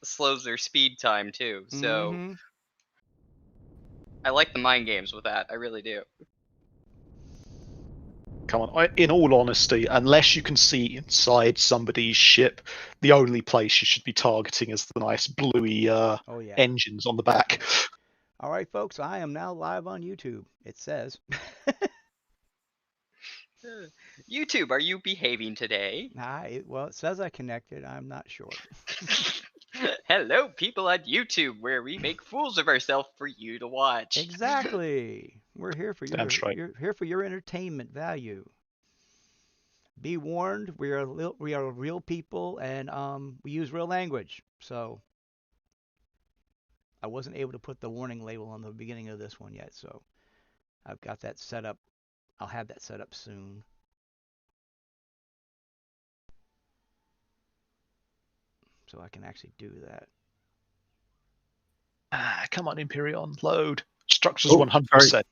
slows their speed time too. So Mm-hmm. I like the mind games with that. I really do. Come on, in all honesty, unless you can see inside somebody's ship, the only place you should be targeting is the nice bluey Oh yeah. engines on the back. All right, folks, I am now live on YouTube. It says. YouTube, are you behaving today? Well, it says I connected. I'm not sure. Hello, people on YouTube, where we make fools of ourselves for you to watch. Exactly. We're here for Damn straight. you're here for your entertainment value. Be warned, we are real people and we use real language. So I wasn't able to put the warning label on the beginning of this one yet, so I've got that set up. I'll have that set up soon. So I can actually do that. Come on, Imperion, load. Structures Oh, 100%.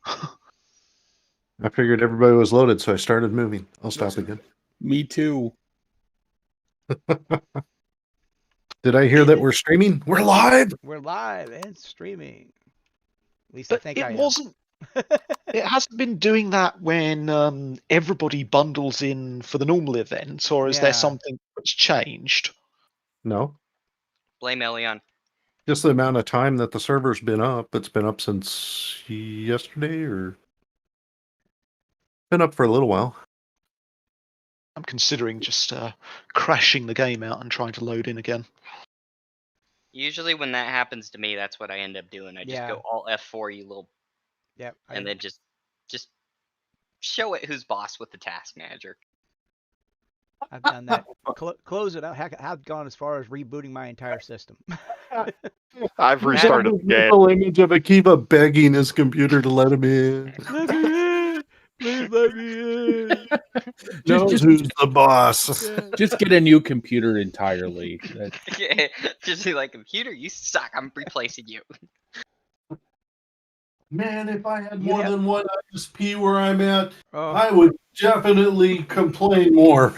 I figured everybody was loaded, so I started moving. I'll stop again. Me too. Did I hear that we're streaming? We're live! We're live and streaming. At least But I think it I am. wasn't. It hasn't been doing that when everybody bundles in for the normal event, or is Yeah. there something that's changed? No. Blame Elion. Just the amount of time that the server's been up. It's been up since yesterday, or been up for a little while. I'm considering just crashing the game out and trying to load in again. Usually when that happens to me, that's what I end up doing. I just Yeah. go Alt F4, you little, Yep. and then just show it who's boss with the task manager. I've done that. Close it out. Heck, I've gone as far as rebooting my entire system. I've restarted the game. Little image of Akiva begging his computer to let him in. Let me in! Please let me in! Knows who's the boss. Just get a new computer entirely. Just be like, computer, you suck. I'm replacing you. Man, if I had more than one ISP where I'm at, Oh. I would definitely complain more.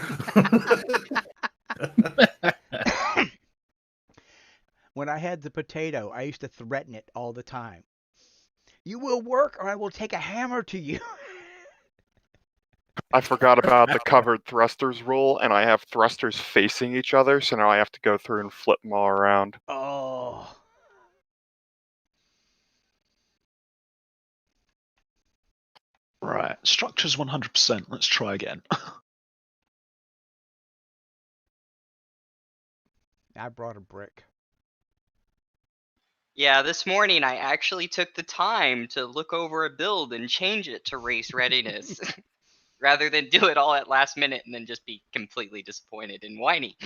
When I had the potato, I used to threaten it all the time. You will work or I will take a hammer to you. I forgot about the covered thrusters rule, and I have thrusters facing each other, so now I have to go through and flip them all around. Oh. Right, structures 100%. Let's try again. I brought a brick. Yeah, this morning I actually took the time to look over a build and change it to race readiness. Rather than do it all at last minute and then just be completely disappointed and whiny.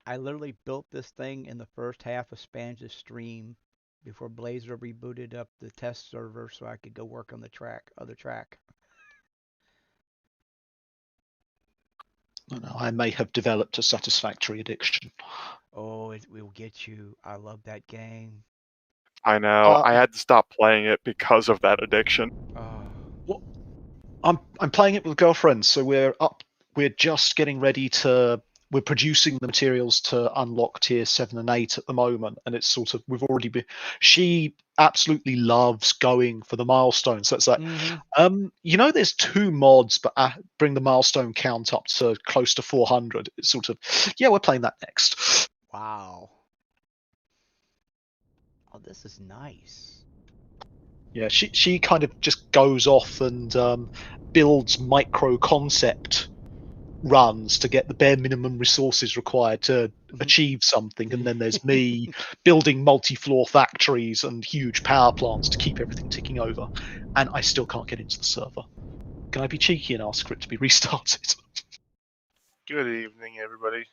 I literally built this thing in the first half of Spange's stream before Blazer rebooted up the test server so I could go work on the other track. No, I may have developed a satisfactory addiction. Oh, it will get you. I love that game. I know. I had to stop playing it because of that addiction. Oh. I'm playing it with girlfriends, so we're just getting ready to. We're producing the materials to unlock tier 7 and 8 at the moment, and it's sort of we've already been. She absolutely loves going for the milestones. So it's like, there's 2 mods, but bring the milestone count up to close to 400. It's sort of, yeah, we're playing that next. Wow. Oh, this is nice. Yeah, she kind of just goes off and builds micro concept runs to get the bare minimum resources required to achieve something, and then there's me building multi-floor factories and huge power plants to keep everything ticking over, and I still can't get into the server. Can I be cheeky and ask for it to be restarted? Good evening, everybody.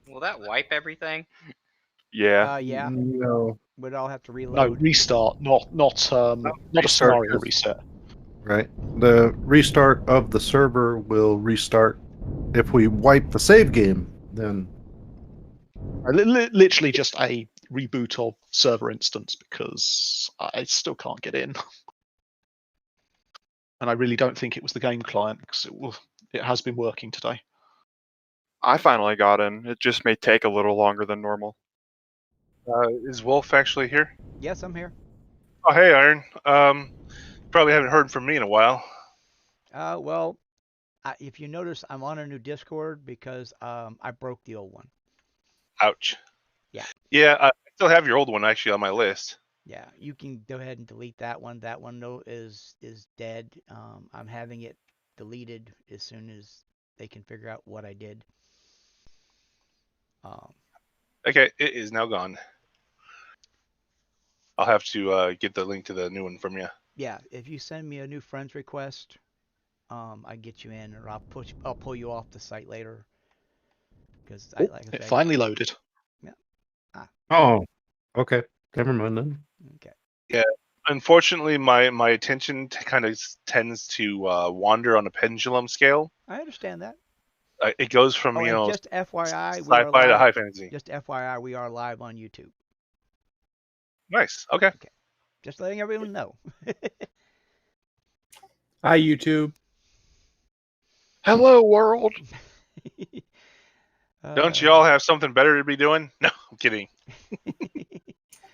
Will that wipe everything? Yeah. Yeah. No. We'd all have to reload. No, restart, not a scenario reset. Right. The restart of the server will restart if we wipe the save game, then Literally just a reboot of server instance, because I still can't get in. And I really don't think it was the game client, because it has been working today. I finally got in. It just may take a little longer than normal. Is Wolf actually here? Yes, I'm here. Oh, hey, Iron. Probably haven't heard from me in a while. Well, if you notice, I'm on a new Discord because I broke the old one. Ouch. Yeah. Yeah, I still have your old one actually on my list. Yeah, you can go ahead and delete that one. That one though is dead. I'm having it deleted as soon as they can figure out what I did. Um, Okay, it is now gone. I'll have to get the link to the new one from you. yeah, if you send me a new friends request, I get you in, or I'll pull you off the site later. Because Oh, like I it say, finally loaded. yeah. Ah, Oh, okay. Never mind then. okay. Yeah. Unfortunately, my attention kind of tends to wander on a pendulum scale. I understand that. It goes from Oh, and just FYI, we are sci-fi to live. high fantasy. Just FYI, we are live on YouTube. Nice. Okay. Okay. Just letting everyone know. Hi, YouTube. Hello, world. Don't you all have something better to be doing? No, I'm kidding.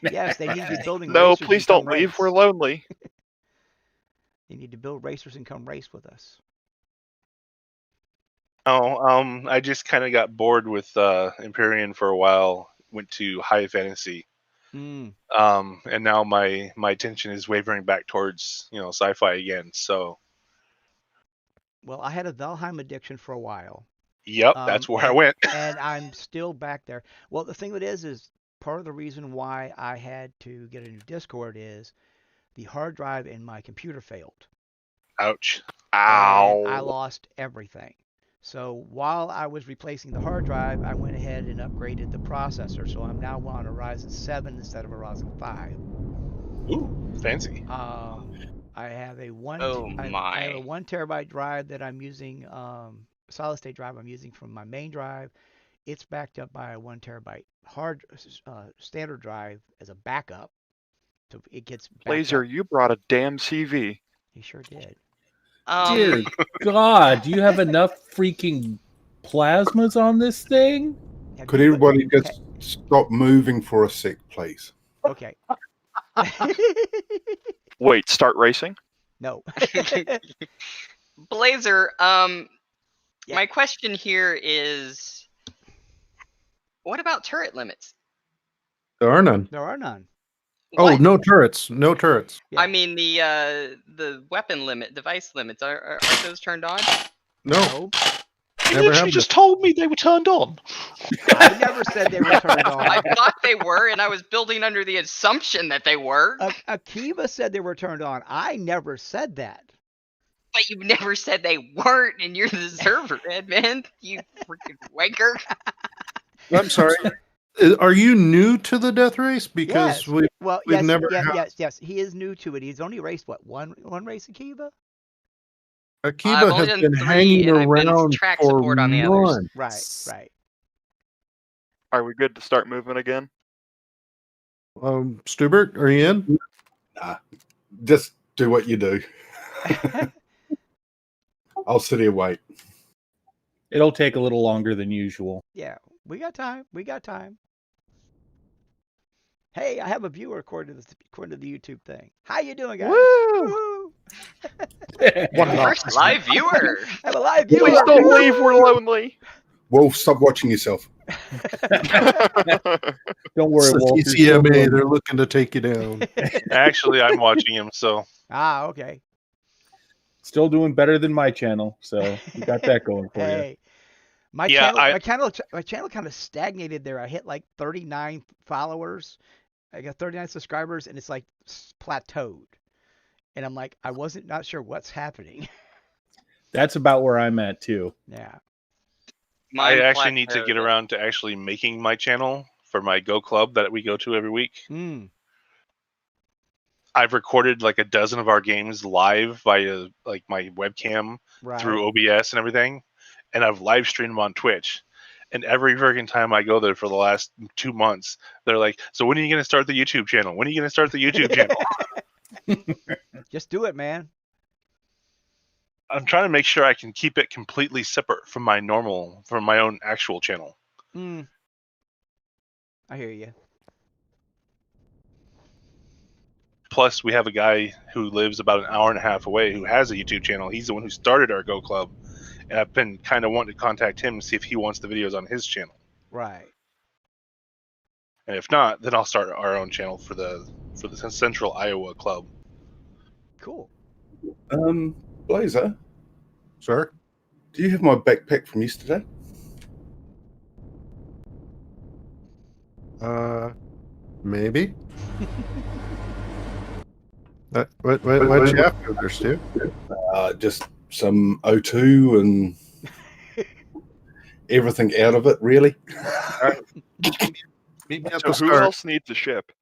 Yes, they need to be building No, racers. please and come don't leave. race. We're lonely. They need to build racers and come race with us. Oh, I just kind of got bored with Empyrean for a while. Went to high fantasy. Mm. And now my attention is wavering back towards sci-fi again. So, Well, I had a Valheim addiction for a while. yep, that's where I went. And I'm still back there. Well, the thing with it is part of the reason why I had to get a new Discord is the hard drive in my computer failed. Ouch. And I Ow. lost everything. So while I was replacing the hard drive, I went ahead and upgraded the processor. So I'm now on a Ryzen 7 instead of a Ryzen 5. Ooh, fancy. I have a Oh I have a my. 1 terabyte drive that I'm using, solid state drive I'm using from my main drive. It's backed up by a 1 terabyte standard drive as a backup. So it gets backed Blazer, up. you brought a damn CV. He sure did. Dear God, do you have enough freaking plasmas on this thing? Have Could you everybody just stop moving for a sec, please? Okay. Wait, start racing? No. Blazer, Yeah. my question here is, what about turret limits? There are none. There are none. Oh, What? no turrets. No turrets. Yeah. I mean the weapon limit, device limits, are those turned on? No. No. You Never literally have just told me they were turned on. I never said they were turned I on. thought they were, and I was building under the assumption that they were. Akiva said they were turned on. I never said that. But you never said they weren't, and you're the server head, man. You freaking wanker. I'm sorry. Are you new to the death race? Because Yes. we've Yes, never yes. He is new to it. He's only raced what, one race, Akiva? I've Akiva only has done been 3, hanging and I've been around track for support on the others. months. Right. Are we good to start moving again? Stubert, are you in? Nah, just do what you do. I'll sit here wait. It'll take a little longer than usual. Yeah, we got time. Hey, I have a viewer according to the YouTube thing. How you doing, guys? Woo! Woo! One and a half. First live viewer. I have a live Please viewer. don't leave. We're lonely. Wolf, stop watching yourself. Don't worry, It's the Wolf. you're still TCMA. doing- They're looking to take you down. Actually, I'm watching him, so Ah, okay. Still doing better than my channel, so you got that going for you. Hey, my Yeah, channel kind of stagnated there. I hit like 39 followers. I got 39 subscribers, and it's like plateaued. And I'm like, I wasn't not sure what's happening. That's about where I'm at too. Yeah. I Mine actually need to plateaued. get around to actually making my channel for my Go Club that we go to every week. Mm, I've recorded like a dozen of our games live via like my webcam right. through OBS and everything, and I've live streamed them on Twitch. And every freaking time I go there for the last 2 months, they're like, "So when are you going to start the YouTube channel? When are you going to start the YouTube channel?" Just do it, man. I'm trying to make sure I can keep it completely separate from my own actual channel. Mm. I hear you. Plus, we have a guy who lives about an hour and a half away who has a YouTube channel. He's the one who started our Go Club, and I've been kind of wanting to contact him and see if he wants the videos on his channel. Right. And if not, then I'll start our own channel for the Central Iowa Club. Cool. Blazer, Sir? do you have my backpack from yesterday? Maybe. What'd you have to understand? Just some O2 and everything out of it, really. Meet me at So the who start. else needs a ship?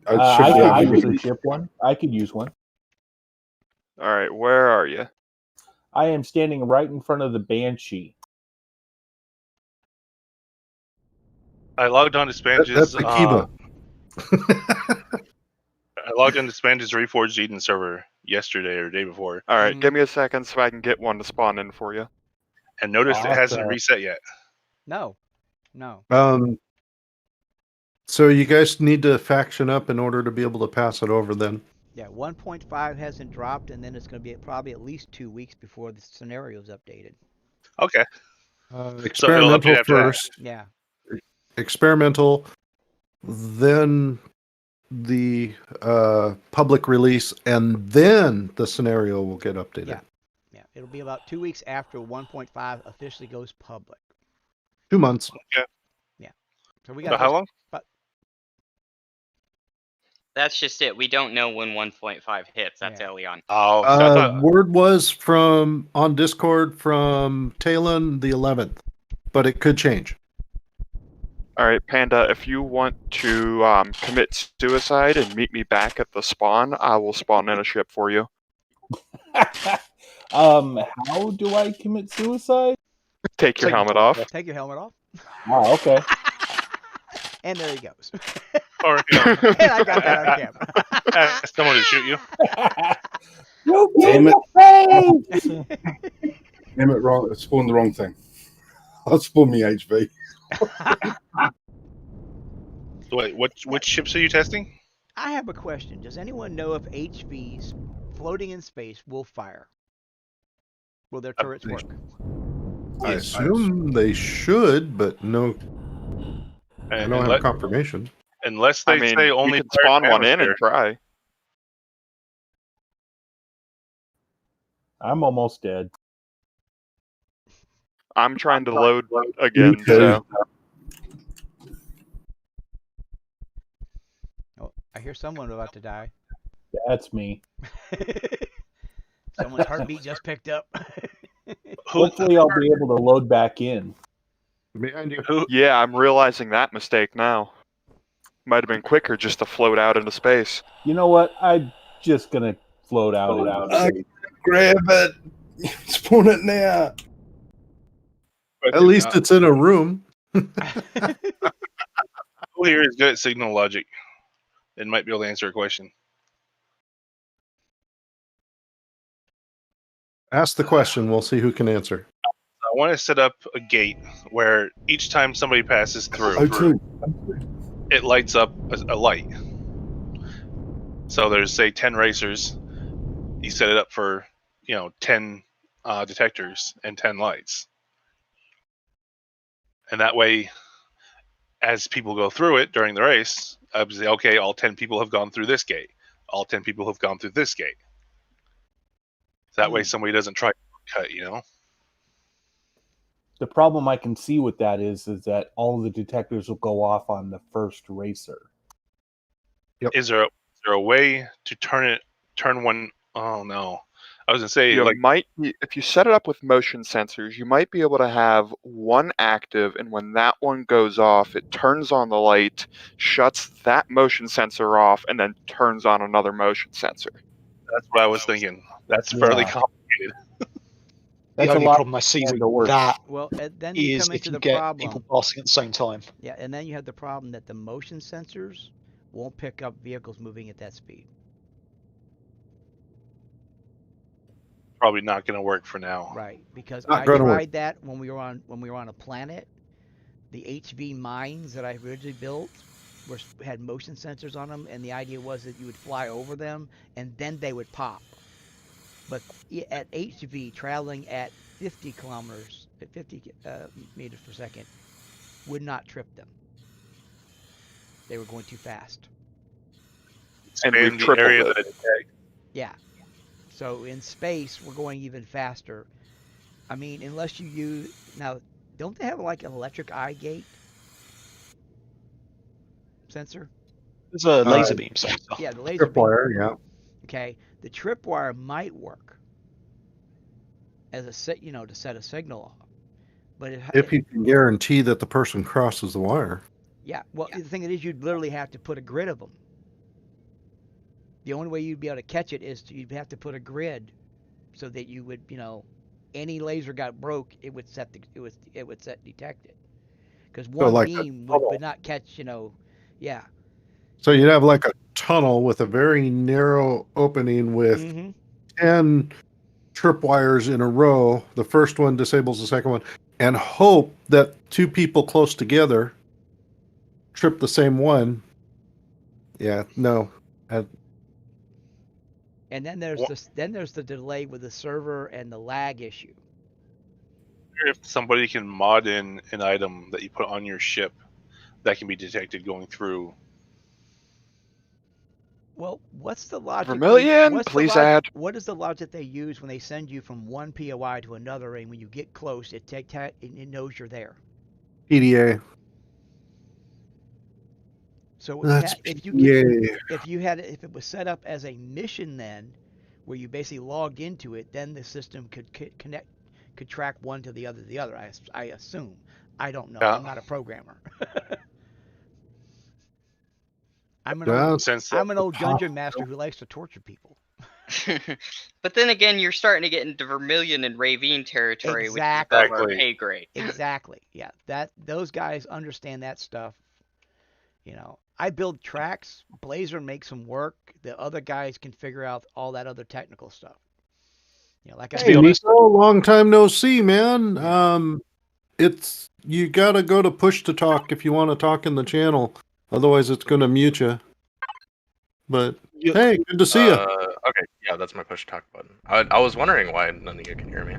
I should be I able could to- use a ship one. I could use one. All right, where are you? I am standing right in front of the Banshee. I logged on to Spange's. That's the Kiba. I logged into Spange's Reforged Eden server yesterday or the day before, All right, give me a second so I can get one to spawn in for you. and noticed it hasn't Awesome. reset yet. No. So you guys need to faction up in order to be able to pass it over then. Yeah, 1.5 hasn't dropped, and then it's going to be probably at least 2 weeks before the scenario is updated. Okay. Experimental update after that. first. Yeah. Experimental, then the public release, and then the scenario will get updated. Yeah. Yeah. It'll be about 2 weeks after 1.5 officially goes public. 2 months. So we got About how long? That's just it. We don't know when 1.5 hits. That's Yeah. early on. Oh, so I thought, Word was from on Discord from Talon the 11th, but it could change. All right, Panda, if you want to commit suicide and meet me back at the spawn, I will spawn in a ship for you. How do I commit suicide? Take your helmet off. Take your helmet off. Oh, okay. And there he goes. or And I got that on camera. ask someone to shoot you. You Damn it! Damn it, wrong. I spawned the wrong thing. I'll spawn me HV. Wait, which ships are you testing? I have a question. Does anyone know if HVs floating in space will fire? Will their turrets work? I assume they should, but no, I And don't have confirmation. unless they I mean, say only you can spawn fire one in and atmosphere. try. I'm almost dead. I'm trying to load again, Me too. so Oh, I hear someone about to die. That's me. Someone's heartbeat just picked up. Hopefully, I'll be able to load back in. Behind you. yeah, I'm realizing that mistake now. Might have been quicker just to float out into space. You know what? I'm just gonna float out. Grab it. Spawn it now. At least it's in a room. Who here is good at signal logic and might be able to answer a question. Ask the question. We'll see who can answer. I want to set up a gate where each time somebody passes through, O2. it lights up a light. So there's, say, 10 racers. You set it up for, 10 detectors and 10 lights. And that way, as people go through it during the race, I would say, okay, all 10 people have gone through this gate. All 10 people have gone through this gate. That way somebody doesn't try to cut, The problem I can see with that is that all the detectors will go off on the first racer. Is there a way to turn one? Oh no, I was gonna say You might be, if you set it up with motion sensors, you might be able to have one active, and when that one goes off, it turns on the light, shuts that motion sensor off, and then turns on another motion sensor. that's what I was thinking. That's fairly Yeah. complicated. The That's a only lot problem I see more with to work. that Well, and then you is come if into you the get problem. people passing at the same time. Yeah, and then you have the problem that the motion sensors won't pick up vehicles moving at that speed. Probably not gonna work for now. Right, because Not I gonna work. tried that when we were on a planet. The HV mines that I originally built had motion sensors on them, and the idea was that you would fly over them and then they would pop. But at HV, traveling at 50 kilometers, at 50 meters per second, would not trip them. They were going too fast. And we've Expand the tripled area it. that it detects. Yeah. So in space, we're going even faster. I mean, unless you use now, don't they have like an electric eye gate sensor? There's a laser beam sensor. Yeah, the laser beam. Tripwire, yeah. Okay, the tripwire might work as a to set a signal off, but If you can guarantee that the person crosses the wire. yeah, well, the thing is, you'd literally have to put a grid of them. The only way you'd be able to catch it is you'd have to put a grid, so that you would, any laser got broke, it would set detect it, because one like beam would not catch, yeah. So you'd have like a tunnel with a very narrow opening with Mhm. 10 tripwires in a row. The first one disables the second one, and hope that two people close together trip the same one. Yeah, no. And then there's the delay with the server and the lag issue. If somebody can mod in an item that you put on your ship that can be detected going through. Well, what's the logic? Vermilion, please add. What is the logic they use when they send you from one POI to another, and when you get close, it knows you're there? PDA. So That's if PDA. if it was set up as a mission, then where you basically logged into it, then the system could track one to the other. I assume. I don't know. Yeah. I'm not a programmer. I'm Since an old dungeon master who likes to torture people. But then again, you're starting to get into Vermilion and Ravine territory, which is Exactly. above our pay grade. Exactly. Yeah. Those guys understand that stuff. I build tracks. Blazer makes them work. The other guys can figure out all that other technical stuff. Like I Hey, said, Nico, long time no see, man. Yeah. It's you gotta go to push to talk if you want to talk in the channel. Otherwise, it's gonna mute you. But hey, good to see you. Okay, yeah, that's my push talk button. I was wondering why none of you can hear me.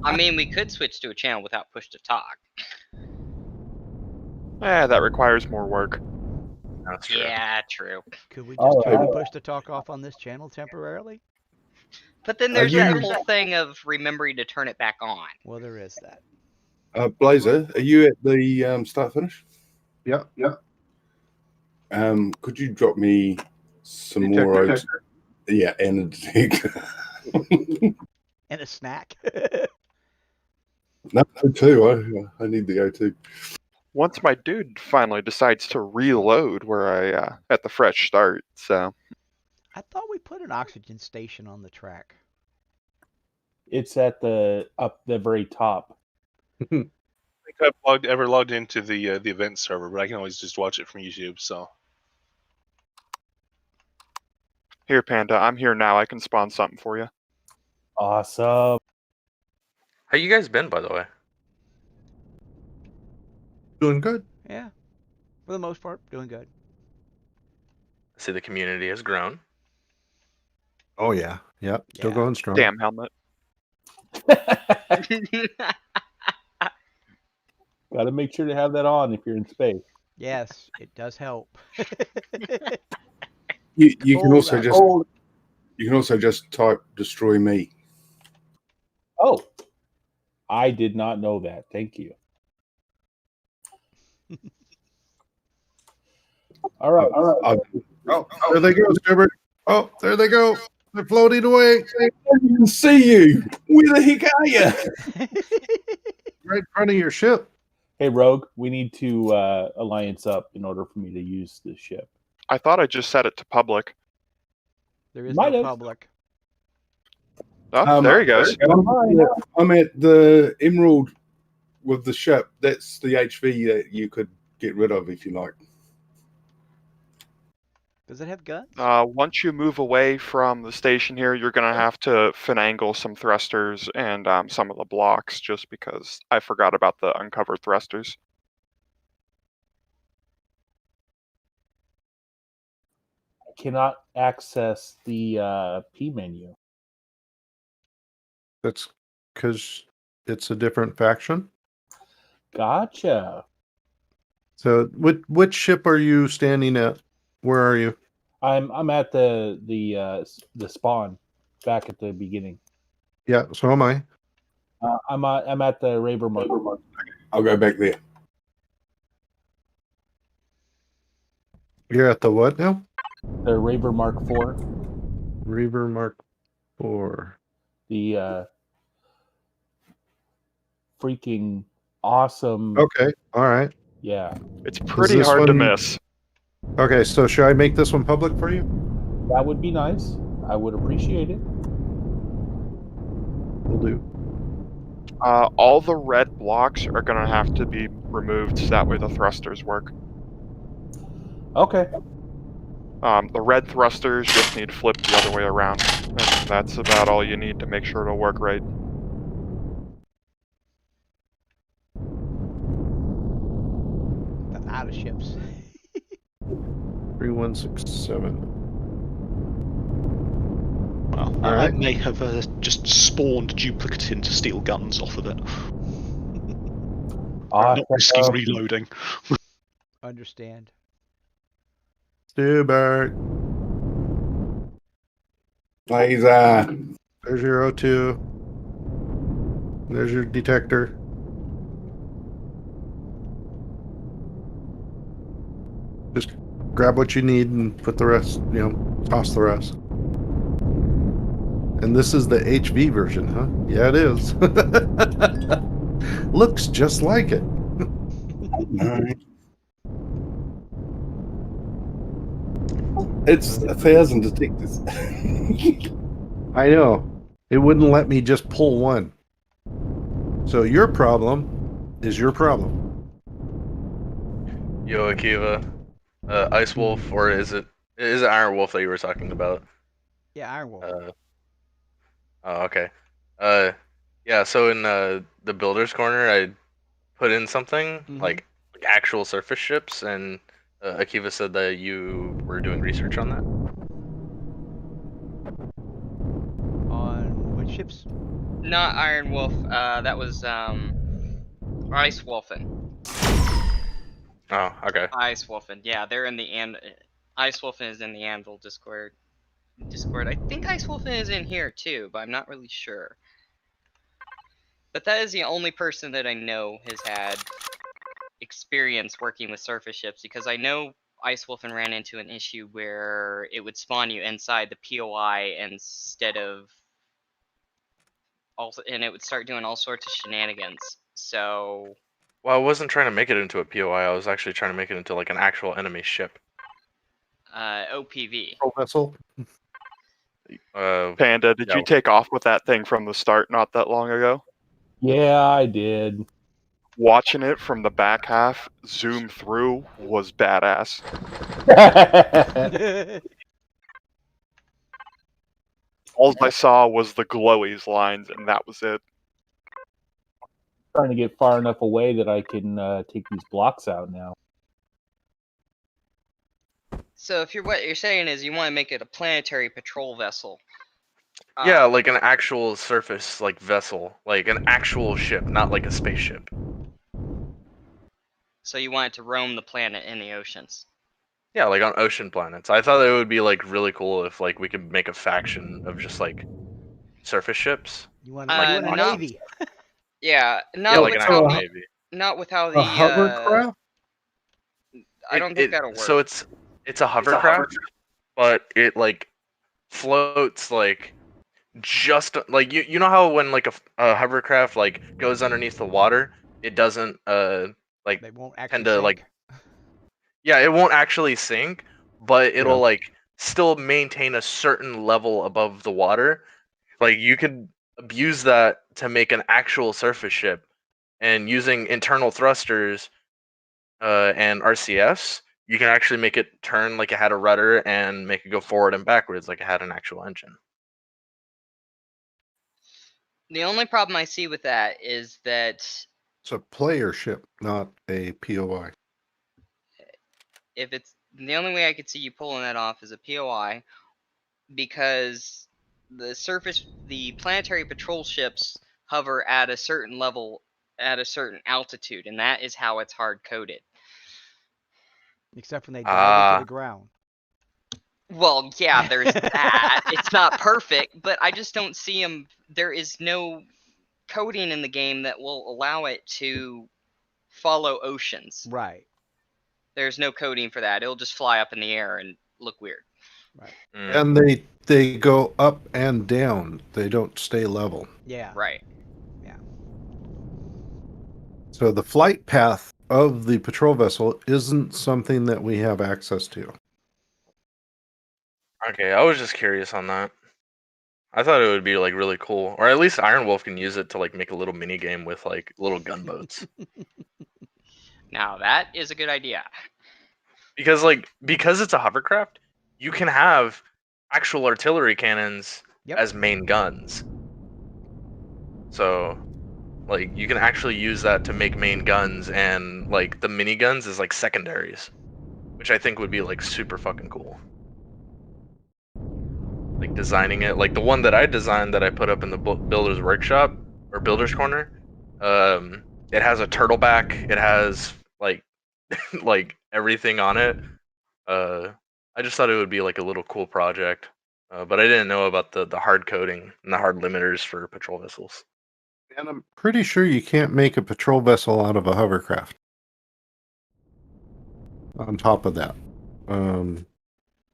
I mean, we could switch to a channel without push to talk. That requires more work. That's true. Yeah, true. Could we just turn push to talk off on this channel temporarily? But then there's that whole thing of remembering to turn it back on. Well, there is that. Blazer, are you at the start finish? Yeah. Could you drop me some more? Yeah, and a detector. And a snack. No, too. I need the O2. Once my dude finally decides to reload where I at the fresh start, so I thought we put an oxygen station on the track. It's at the very top. I think I've ever logged into the event server, but I can always just watch it from YouTube. So here, Panda, I'm here now. I can spawn something for you. Awesome. How you guys been, by the way? Doing good. Yeah. For the most part, doing good. I see the community has grown. Oh yeah. Yep. Still Yeah. going strong. Damn helmet. Got to make sure to have that on if you're in space. Yes, it does help. You can also Cold. just type destroy me. Oh, I did not know that. Thank you. All right. Oh, there they go, Stubbert. Oh, there they go. They're floating away. I didn't even see you. Where the heck are you? Right in front of your ship. Hey, Rogue, we need to alliance up in order for me to use the ship. I thought I just set it to public. There is Might no have. public. Oh, there he goes. I'm at the Emerald with the ship. That's the HV that you could get rid of if you like. Does it have guns? Once you move away from the station here, you're going to have to finagle some thrusters and some of the blocks, just because I forgot about the uncovered thrusters. cannot access the P menu. That's because it's a different faction. Gotcha. So, which ship are you standing at? Where are you? I'm at the spawn back at the beginning. Yeah, so am I. I'm at the Raver Mark. I'll go back there. You're at the what now? The Raver Mark IV. Reaver Mark IV. The freaking awesome. Okay, all right. Yeah, It's pretty this hard to one- miss. Okay, so should I make this one public for you? that would be nice. I would appreciate it. Will do. All the red blocks are going to have to be removed so that way the thrusters work. Okay. The red thrusters just need flipped the other way around. And that's about all you need to make sure it'll work right. A lot of ships. 3167. Well, All I right. may have just spawned duplicate into steel guns off of it. Not risking reloading. Understand. Stubert. Laser. There's your O2. There's your detector. Just grab what you need and put the rest, toss the rest. And this is the HV version, huh? Yeah, it is. Looks just like it. It's 1,000 detectors. I know. It wouldn't let me just pull one. So your problem is your problem. Yo, Akiva, Ice Wolf, or is it Iron Wolf that you were talking about? Yeah, Iron Wolf. Oh, okay. Yeah. So in the builder's corner, I put in something like actual surface ships, and Akiva said that you were doing research on that. On which ships? Not Iron Wolf. That was Ice Wolfen. Oh, okay. Ice Wolfen. Yeah, they're in the Ice Wolfen is in the Anvil Discord. I think Ice Wolfen is in here too, but I'm not really sure. But that is the only person that I know has had experience working with surface ships, because I know Ice Wolfen ran into an issue where it would spawn you inside the POI instead of and it would start doing all sorts of shenanigans. So Well, I wasn't trying to make it into a POI. I was actually trying to make it into like an actual enemy ship. OPV. Oh, vessel. Panda, did you take off with that thing from the start not that long ago? Yeah, I did. Watching it from the back half, zoom through, was badass. All I saw was the glowies lines, and that was it. Trying to get far enough away that I can take these blocks out now. So if what you're saying is you want to make it a planetary patrol vessel. Yeah, like an actual surface like vessel, like an actual ship, not like a spaceship. So you want it to roam the planet in the oceans. Yeah, like on ocean planets. I thought it would be like really cool if like we could make a faction of just like surface ships. You want, Like, you want a not- navy? Yeah, not Yeah, like with an how actual the navy. not with how the A hovercraft? I don't think that'll work. So it's a hovercraft, but it like floats like just like you know how when like a hovercraft like goes underneath the water, it doesn't like They won't actually tend to sink. like yeah, it won't actually sink, but it'll Yeah. like still maintain a certain level above the water. Like you could abuse that to make an actual surface ship, and using internal thrusters and RCS, you can actually make it turn like it had a rudder and make it go forward and backwards like it had an actual engine. The only problem I see with that is that It's a player ship, not a POI. if it's the only way I could see you pulling that off is a POI, because the planetary patrol ships hover at a certain level, at a certain altitude, and that is how it's hard coded. Except when they dive into the ground. Well, yeah, there's that. It's not perfect, but I just don't see them. There is no coding in the game that will allow it to follow oceans. Right. There's no coding for that. It'll just fly up in the air and look weird. Right. And they go up and down. They don't stay level. Yeah. Right. Yeah. So the flight path of the patrol vessel isn't something that we have access to. Okay, I was just curious on that. I thought it would be like really cool, or at least Iron Wolf can use it to like make a little mini game with like little gunboats. Now that is a good idea. Because it's a hovercraft, you can have actual artillery cannons Yep. as main guns. So, like, you can actually use that to make main guns, and like the miniguns is like secondaries, which I think would be like super fucking cool. Like designing it, like the one that I designed that I put up in the builder's workshop or builder's corner. It has a turtleback. It has like like everything on it. I just thought it would be like a little cool project, but I didn't know about the hard coding and the hard limiters for patrol vessels. And I'm pretty sure you can't make a patrol vessel out of a hovercraft. On top of that,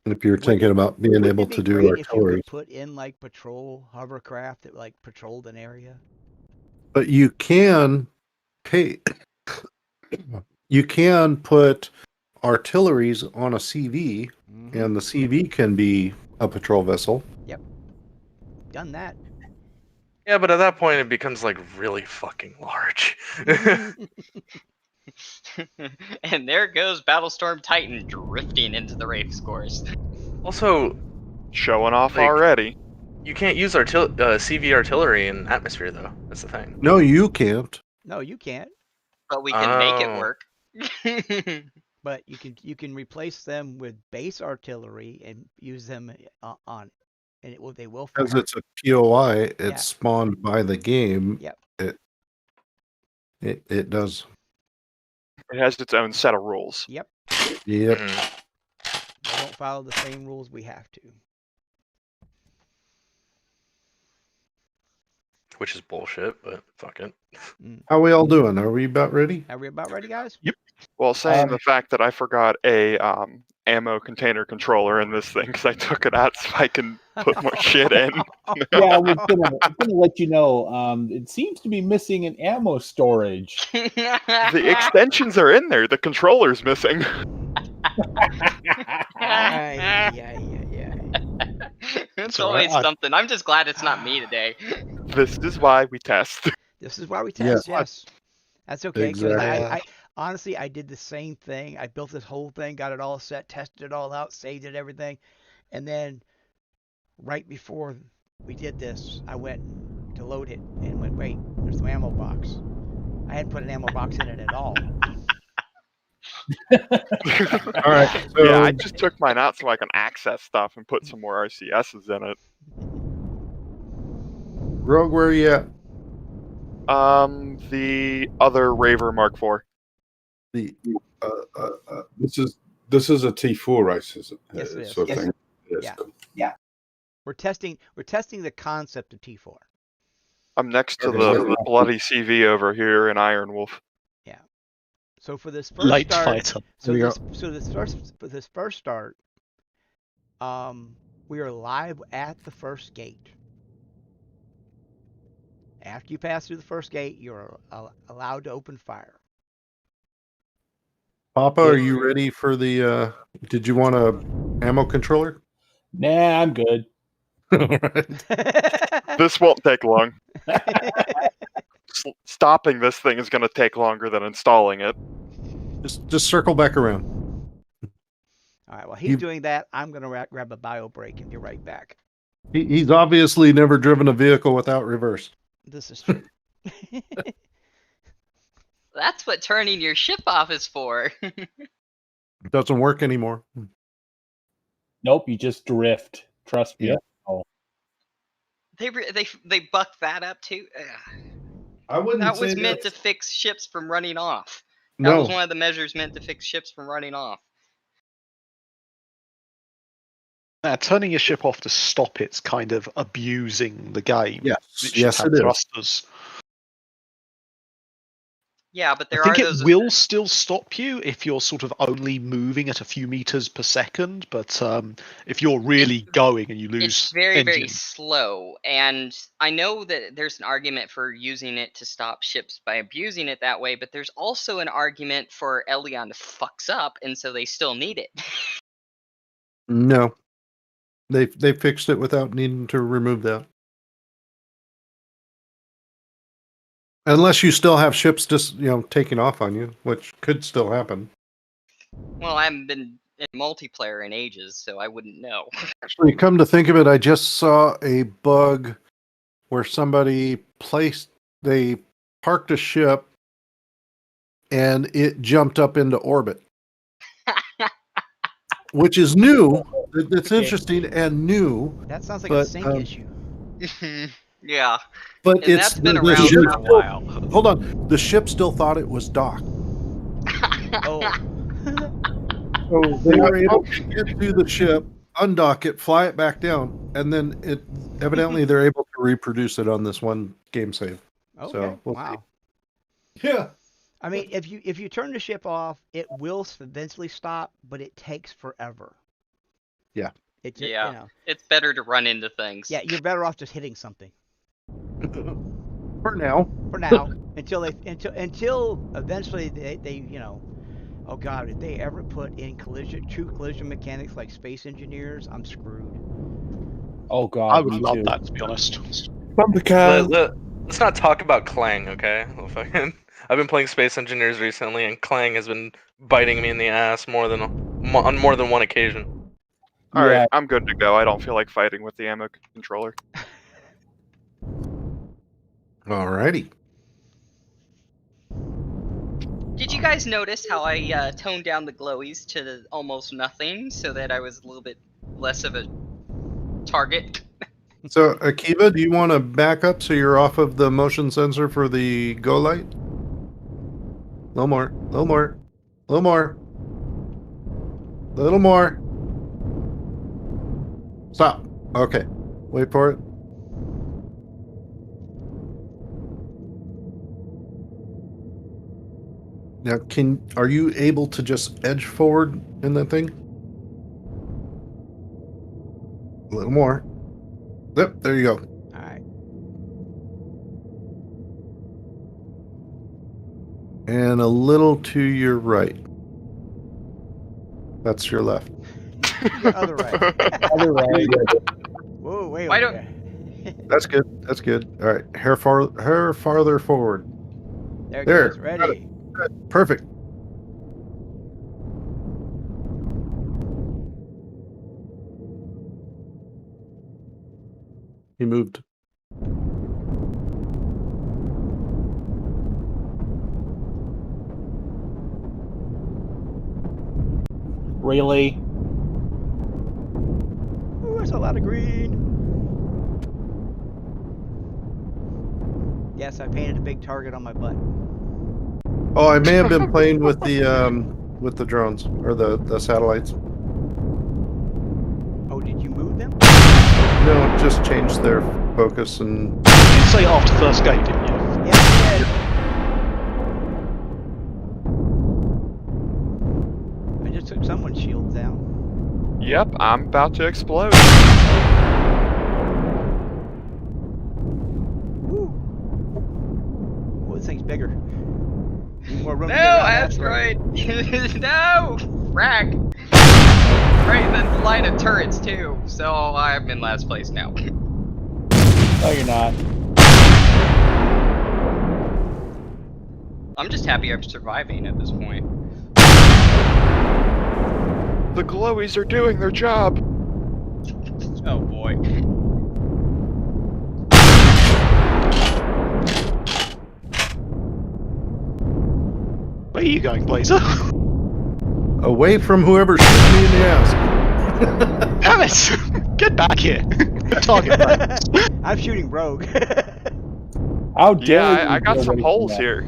if you're thinking about being Wouldn't able it be to do great if you artillery, could put in like patrol hovercraft that like patrolled an area? but you can pay. You can put artilleries on a CV, and the CV can be a patrol vessel. Yep. Done that. Yeah, but at that point it becomes like really fucking large. And there goes Battlestorm Titan drifting into the race course. Also, Showing off Like- already. you can't use CV artillery in atmosphere though. That's the thing. No, you can't. No, you can't. But we can make it Oh. work. But you can replace them with base artillery and use them on, and they will fire. Because it's a POI, it's Yeah. spawned by the game. Yep. It does. It has its own set of rules. Yep. Yep. Mhm. They don't follow the same rules we have to. Which is bullshit, but fuck it. How we all doing? Are we about ready? Are we about ready, guys? Well, saying the fact that I forgot a ammo container controller in this thing because I took it out so I can put more shit in. Yeah, I was gonna let you know. It seems to be missing an ammo storage. The extensions are in there. The controller's missing. Yeah. It's all always right. something. I'm just glad it's not me today. This is why we test. This is why we test. Yes. That's okay. 'Cause Exactly. I honestly, I did the same thing. I built this whole thing, got it all set, tested it all out, saved it, everything. And then right before we did this, I went to load it and went, wait, there's no ammo box. I hadn't put an ammo box in it at all. All right. So Yeah, I just took mine out so I can access stuff and put some more RCSs in it. Rogue, where are you at? The other Raver Mark IV. The This is a T4 race, is it? Yes, it is. Sort of Yes. thing. Yes, Yeah. cool. We're testing the concept of T4. I'm next to Okay, the so- bloody CV over here in Iron Wolf. So for this first Light start, fighter. so We this, are- so this first start, we are live at the first gate. After you pass through the first gate, you're allowed to open fire. Papa, are you ready for the? Did you want a ammo controller? Nah, I'm good. All right. This won't take long. Stopping this thing is going to take longer than installing it. Just circle back around. All right. While he's You- doing that, I'm gonna grab a bio break and be right back. He's obviously never driven a vehicle without reverse. This is true. That's what turning your ship off is for. Doesn't work anymore. Nope, you just drift. Trust me. Yeah. Oh. They bucked that up too. Ugh. I wouldn't That say was meant to that's fix ships from running off. That was No. one of the measures meant to fix ships from running off. Turning your ship off to stop it's kind of abusing the game. Yes. It should Yes, have it is. thrusters. Yeah, but there I think are it those. will still stop you if you're sort of only moving at a few meters per second, but if you're really going and you lose It's very, very engine, slow, and I know that there's an argument for using it to stop ships by abusing it that way, but there's also an argument for Elion fucks up, and so they still need it. No. They fixed it without needing to remove that. Unless you still have ships just, taking off on you, which could still happen. Well, I haven't been in multiplayer in ages, so I wouldn't know. Actually, come to think of it, I just saw a bug where somebody they parked a ship and it jumped up into orbit. Which is new. It's interesting and new. That sounds like a But, sync issue. Yeah, But and it's that's been the around ship for a while. Hold on. The ship still thought it was docked. Oh. So they were able to get to the ship, undock it, fly it back down, and then evidently they're able to reproduce it on this one game save. Okay. So, we'll Wow. yeah. I mean, if you turn the ship off, it will eventually stop, but it takes forever. Yeah. It just, Yeah. It's better to run into things. Yeah, you're better off just hitting something For now. for now until eventually they oh god, if they ever put in true collision mechanics like space engineers, I'm screwed. Oh god. I would me love too. that, to be honest. Let's not talk about Clang, okay? I've been playing Space Engineers recently, and Clang has been biting me in the ass on more than one occasion. All Yeah. right, I'm good to go. I don't feel like fighting with the ammo controller. Alrighty. Did you guys notice how I toned down the glowies to almost nothing so that I was a little bit less of a target? So, Akiva, do you want to back up so you're off of the motion sensor for the go light? A little more. A little more. A little more. A little more. Stop. Okay. Wait for it. Now, are you able to just edge forward in that thing? A little more. Yep, there you go. All right. And a little to your right. That's your left. Your other right. Other right. Whoa, wait. Why over don't- there. That's good. That's good. All right. Hair farther forward. There it There. goes. Ready. Perfect. He moved. Really? Ooh, that's a lot of green. Yes, I painted a big target on my butt. Oh, I may have been playing with the drones or the satellites. Oh, did you move them? No, just changed their focus and You did say after first game, didn't you? Yeah, I did. I just took someone's shields down. Yep, I'm about to explode. Woo. Oh, this thing's bigger. Need more room No, to get around that asteroid! No! Rack! Right in the line of turrets, too. So I'm in last place now. No, you're not. I'm just happy I'm surviving at this point. The glowies are doing their job. Oh boy. Where are you going, Blazer? Away from whoever shot me in the ass. Damn it! Get back here. Target practice. I'm shooting rogue. How dare Yeah, you I got get some away from holes that? here.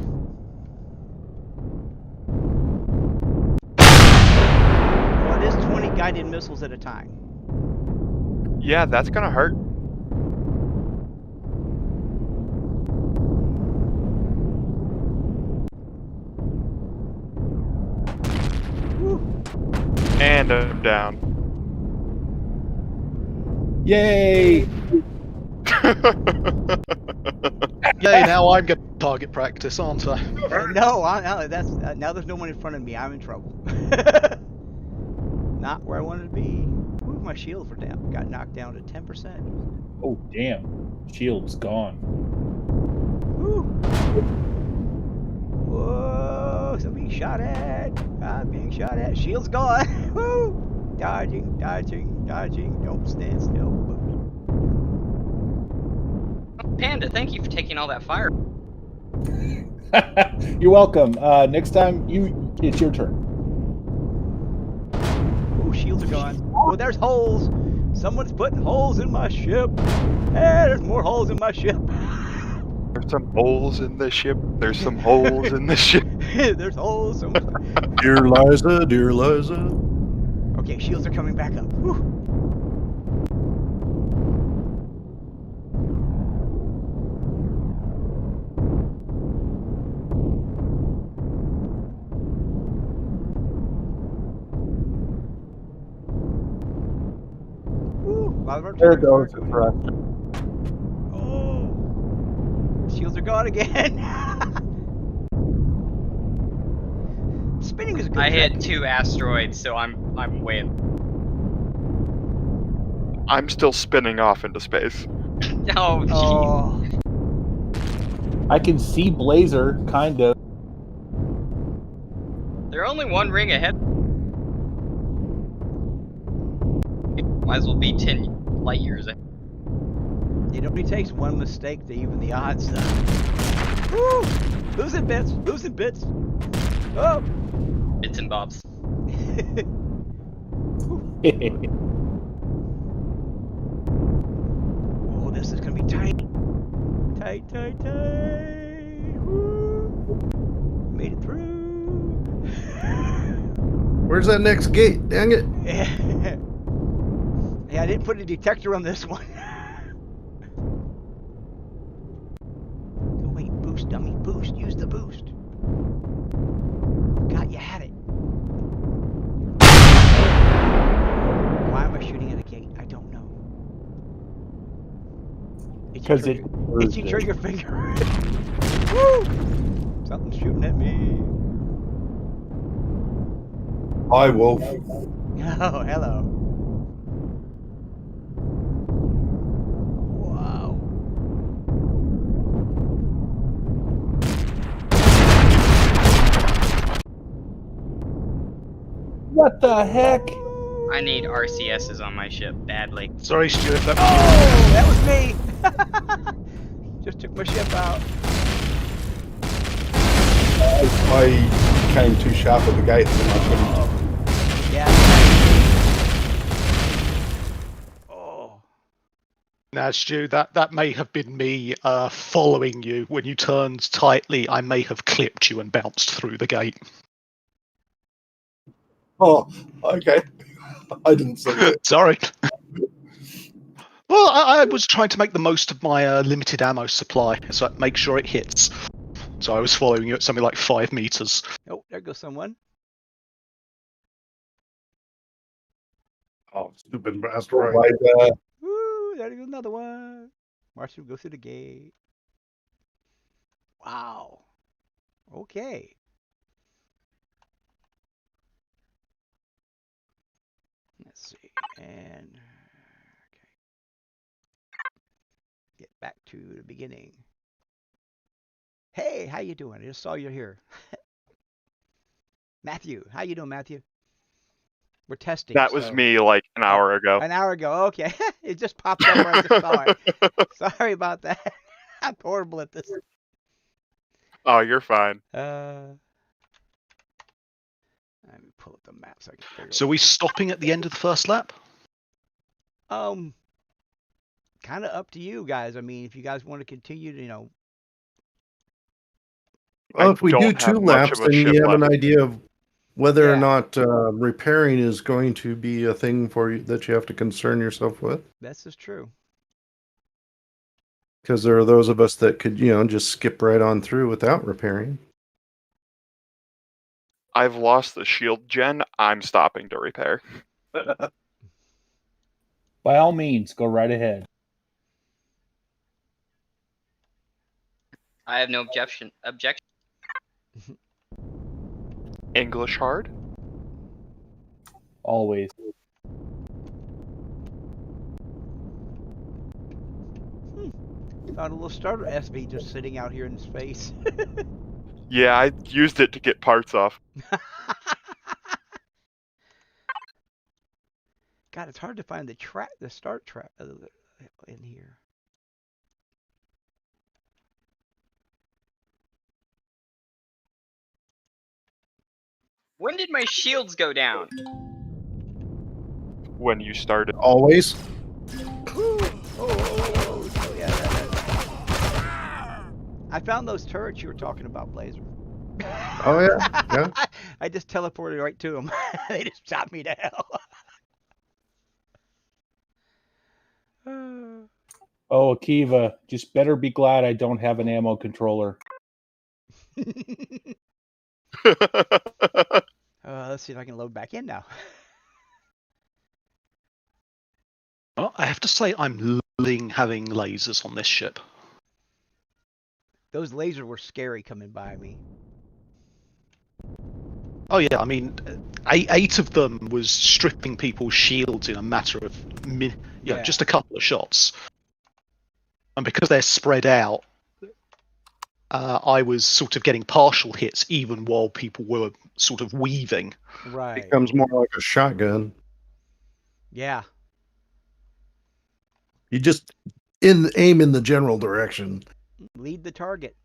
Well, it is 20 guided missiles at a time. Yeah, that's gonna hurt. And I'm down. Yay! Yay, now I'm getting target practice, aren't I? No, that's now there's no one in front of me. I'm in trouble. Not where I wanted to be. Ooh, my shields were down. Got knocked down to 10%. Oh damn! Shield's gone. Ooh. Whoa! I'm being shot at. I'm being shot at. Shield's gone. Woo! Dodging, dodging, dodging. Don't stand still. Panda, thank you for taking all that fire. You're welcome. Next time, it's your turn. Ooh, shields are gone. Oh, there's holes. Someone's putting holes in my ship. Hey, there's more holes in my ship. There's some holes in the ship. There's some holes in the ship. There's holes. Dear Liza, dear Liza. Okay, shields are coming back up. Whew. Ooh, a lot of There artillery goes fire the coming thrust. in. Oh, shields are gone again. Spinning is a good I trick. hit 2 asteroids, so I'm winning. I'm still spinning off into space. Oh, jeez. Oh, I can see Blazer, kind of. They're only 1 ring ahead. Might as well be 10 light years ahead. it only takes one mistake to even the odds, though. Woo! Losing bits, losing bits. Oh. Bits and bobs. Oh, this is gonna be tight. Tight, tight, tight. Woo. Made it through. Where's that next gate? Dang it. Yeah, I didn't put a detector on this one. Oh, wait, boost, dummy, boost. Use the boost. God, you had it. Why am I shooting at a gate? I don't know. Because it Itchy trigger finger. Woo! Something's shooting at me. Hi, Wolf. Oh, hello. Wow. What the heck? I need RCSs on my ship badly. Sorry, Stuart. That Oh, that was me. Just took my ship out. I came too sharp at the gate and I couldn't. Yeah. Oh. Now, Stu, that may have been me following you. When you turned tightly, I may have clipped you and bounced through the gate. Oh, okay. I didn't see it. Sorry. Well, I was trying to make the most of my limited ammo supply, so make sure it hits. So I was following you at something like 5 meters. Oh, there goes someone. Oh, stupid asteroid. Right, Woo, there goes another one. Marshall, go through the gate. Wow. Okay. Let's see. And okay. Get back to the beginning. Hey, how you doing? I just saw you here. Matthew, how you doing, Matthew? We're testing. That was so- me like an hour ago. An hour ago. Okay. It just popped up where I just saw it. Sorry about that. I'm horrible at this. Oh, you're fine. Let me pull up the map so I can figure. So we stopping at the end of the first lap? Kind of up to you guys. I mean, if you guys want to continue to, Well, if we do don't have 2 much laps, of a then ship you have an left. idea of whether or Yeah. not repairing is going to be a thing for you that you have to concern yourself with. this is true. Because there are those of us that could, just skip right on through without repairing. I've lost the shield gen. I'm stopping to repair. By all means, go right ahead. I have no objection. English hard? Always. Found a little starter SV just sitting out here in space. Yeah, I used it to get parts off. God, it's hard to find the start track in here. When did my shields go down? When you started. Always. Oh, yeah. I found those turrets you were talking about, Blazer. Oh, yeah. Yeah. I just teleported right to them. They just shot me to hell. Oh, Akiva, just better be glad I don't have an ammo controller. Let's see if I can load back in now. Well, I have to say I'm loving having lasers on this ship. Those lasers were scary coming by me. Oh yeah, I mean, 8 of them was stripping people's shields in a matter of Yeah. just a couple of shots. And because they're spread out, I was sort of getting partial hits even while people were sort of weaving. Right. Becomes more like a shotgun. Yeah. You just aim in the general direction. Lead the target.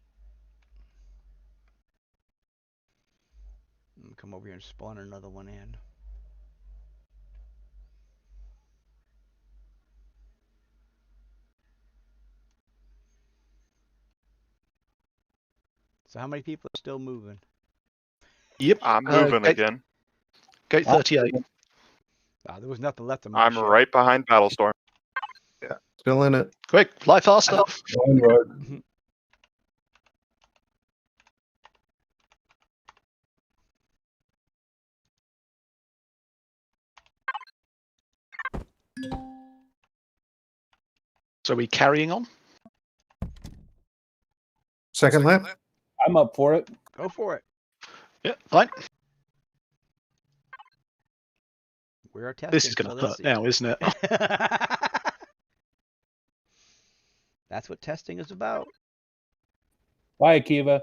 Come over here and spawn another one in. So how many people are still moving? Yep. I'm moving again. Gate 38. There was nothing left of my I'm ship. right behind Battlestorm. Yeah. Still in it. Quick, fly faster. Going right. So are we carrying on? Second lap? I'm up for it. Go for it. Yeah, fine. We're testing. This is going to hurt now, isn't it? That's what testing is about. Bye, Akiva.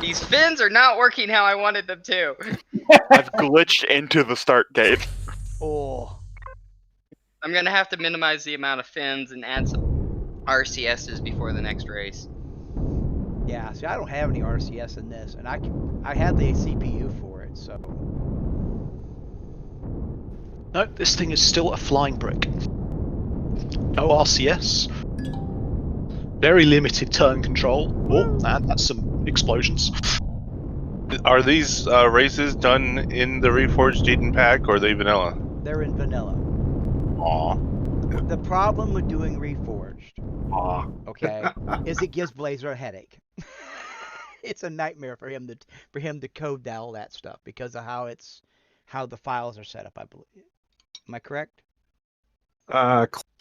These fins are not working how I wanted them to. I've glitched into the start gate. Oh. I'm gonna have to minimize the amount of fins and add some RCSs before the next race. Yeah, see, I don't have any RCS in this, and I had the CPU for it, so. No, this thing is still a flying brick. No RCS. Very limited turn control. Oh, that's some explosions. Are these races done in the Reforged Eden pack, or are they vanilla? They're in vanilla. Aw. The problem with doing Reforged, Aw. okay, is it gives Blazer a headache. It's a nightmare for him to code all that stuff because of how the files are set up, I believe. Am I correct?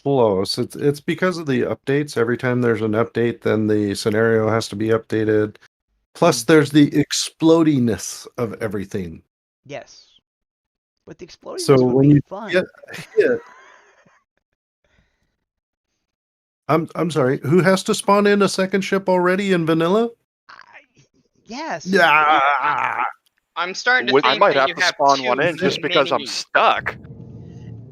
Close. It's because of the updates. Every time there's an update, then the scenario has to be updated. Plus, there's the explodiness of everything. Yes. But the exploding So would when be you fun. get hit, I'm sorry. Who has to spawn in a second ship already in vanilla? Yes. Yeah. I'm starting to think I might that have you to have spawn too one in just because I'm many- stuck.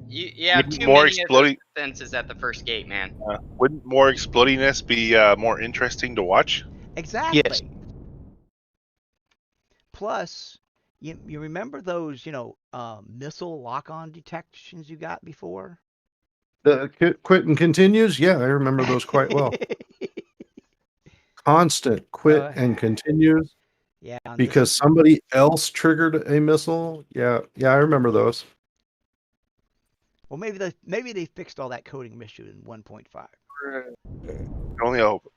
You have Wouldn't too more many of those fences at the first gate, man. Wouldn't more explodiness be more interesting to watch? Exactly. Yes. Plus, you remember those missile lock-on detections you got before? The quit and continues. Yeah, I remember those quite well. Constant quit and continues Yeah, on this because somebody else triggered a missile. Yeah, I remember those. well, maybe they fixed all that coding issue in 1.5. Only hope.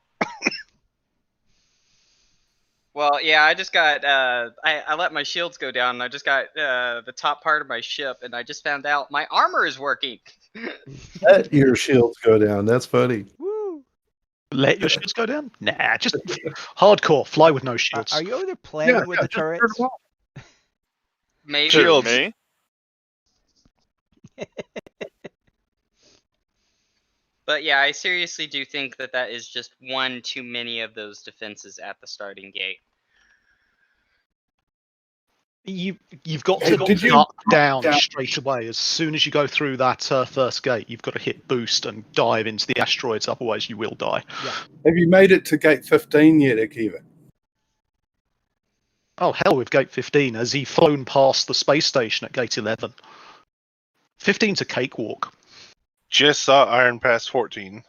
Well, yeah, I just got I let my shields go down, and I just got the top part of my ship, and I just found out my armor is working. Let your shields go down. That's funny. Woo! Let your shields go down? Nah, just hardcore. Fly with no shields. Are you over there playing with the just turn turrets? them off. Maybe. Who, Shields. me? But yeah, I seriously do think that that is just one too many of those defenses at the starting gate. You've got Hey, to did you- duck down straight away. As soon as you go through that first gate, you've got to hit boost and dive into the asteroids, otherwise you will die. Have you made it to gate 15 yet, Akiva? Oh, hell with gate 15. Has he flown past the space station at gate 11? 15's a cakewalk. Just saw Iron past 14.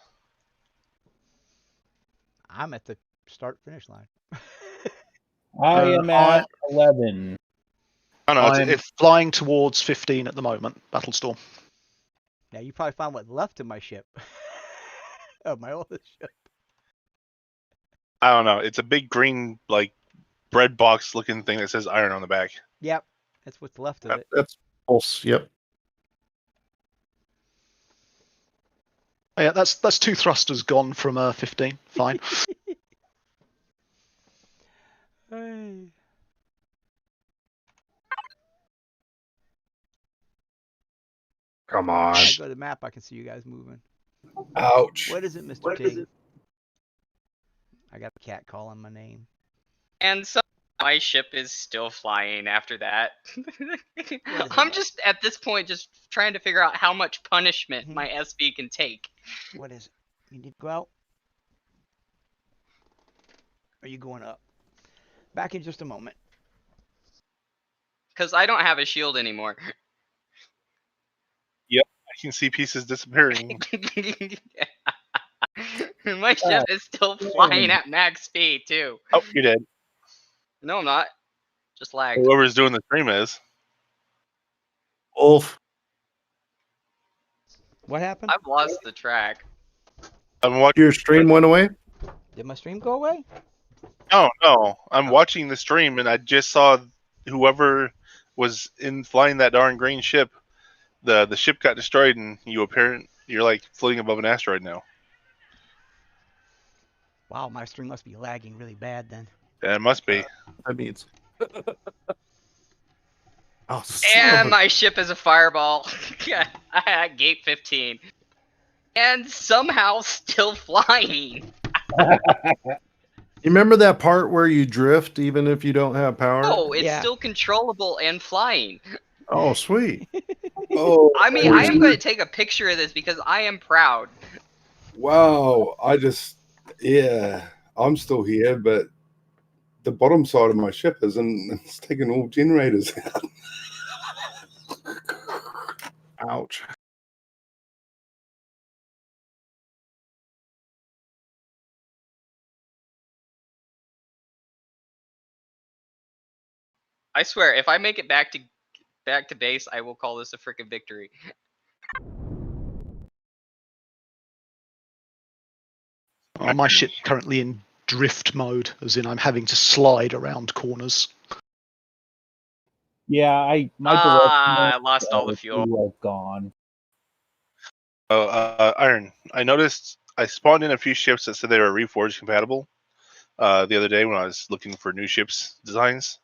I'm at the start-finish line. I am at 11. I don't know. I'm flying towards 15 at the moment, Battlestorm. Now you probably found what's left of my ship. Of my oldest ship. I don't know. It's a big green, like, bread box looking thing that says Iron on the back. Yep, that's what's left of it. That's false. Yep. Oh, yeah, that's 2 thrusters gone from 15. Fine. Hey. Come on. I go to the map, I can see you guys moving. Ouch. What is it, Mr. T? I got a cat calling my name. And so my ship is still flying after that. it? I'm just at this point just trying to figure out how much punishment my SB can take. What is it? You need to go out? Are you going up? Back in just a moment. Because I don't have a shield anymore. I can see pieces disappearing. My ship is still flying at max speed, too. Oh, you're dead. No, I'm not. Just lagged. Whoever's doing the stream is. Wolf. What happened? I've lost the track. I'm watching. Your stream went away? Did my stream go away? No. I'm watching the stream, and I just saw whoever was in flying that darn green ship. The ship got destroyed, and you're like floating above an asteroid now. Wow, my stream must be lagging really bad then. Yeah, it must be. That means. Oh, And my ship is a fireball at gate 15. And somehow still flying. You remember that part where you drift even if you don't have power? Oh, it's Yeah. still controllable and flying. Oh, sweet. Oh, I mean, I am going to take a picture of this because I am proud. wow. I'm still here, but the bottom side of my ship isn't. It's taking all generators out. Ouch. I swear, if I make it back to base, I will call this a frickin' victory. My ship's currently in drift mode, as in I'm having to slide around corners. Yeah, my I lost all the fuel. was gone. Oh, Iron. I noticed I spawned in a few ships that said they were Reforged compatible the other day when I was looking for new ships designs,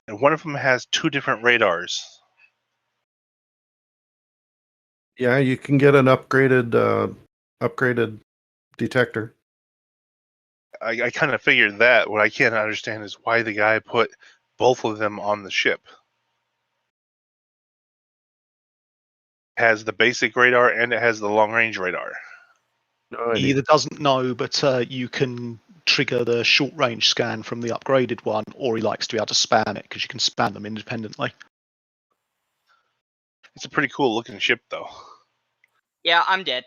and one of them has 2 different radars. Yeah, you can get an upgraded detector. I kind of figured that. What I can't understand is why the guy put both of them on the ship. It has the basic radar and it has the long range radar. No He idea. either doesn't know, but you can trigger the short range scan from the upgraded one, or he likes to be able to spam it because you can spam them independently. It's a pretty cool looking ship, though. Yeah, I'm dead.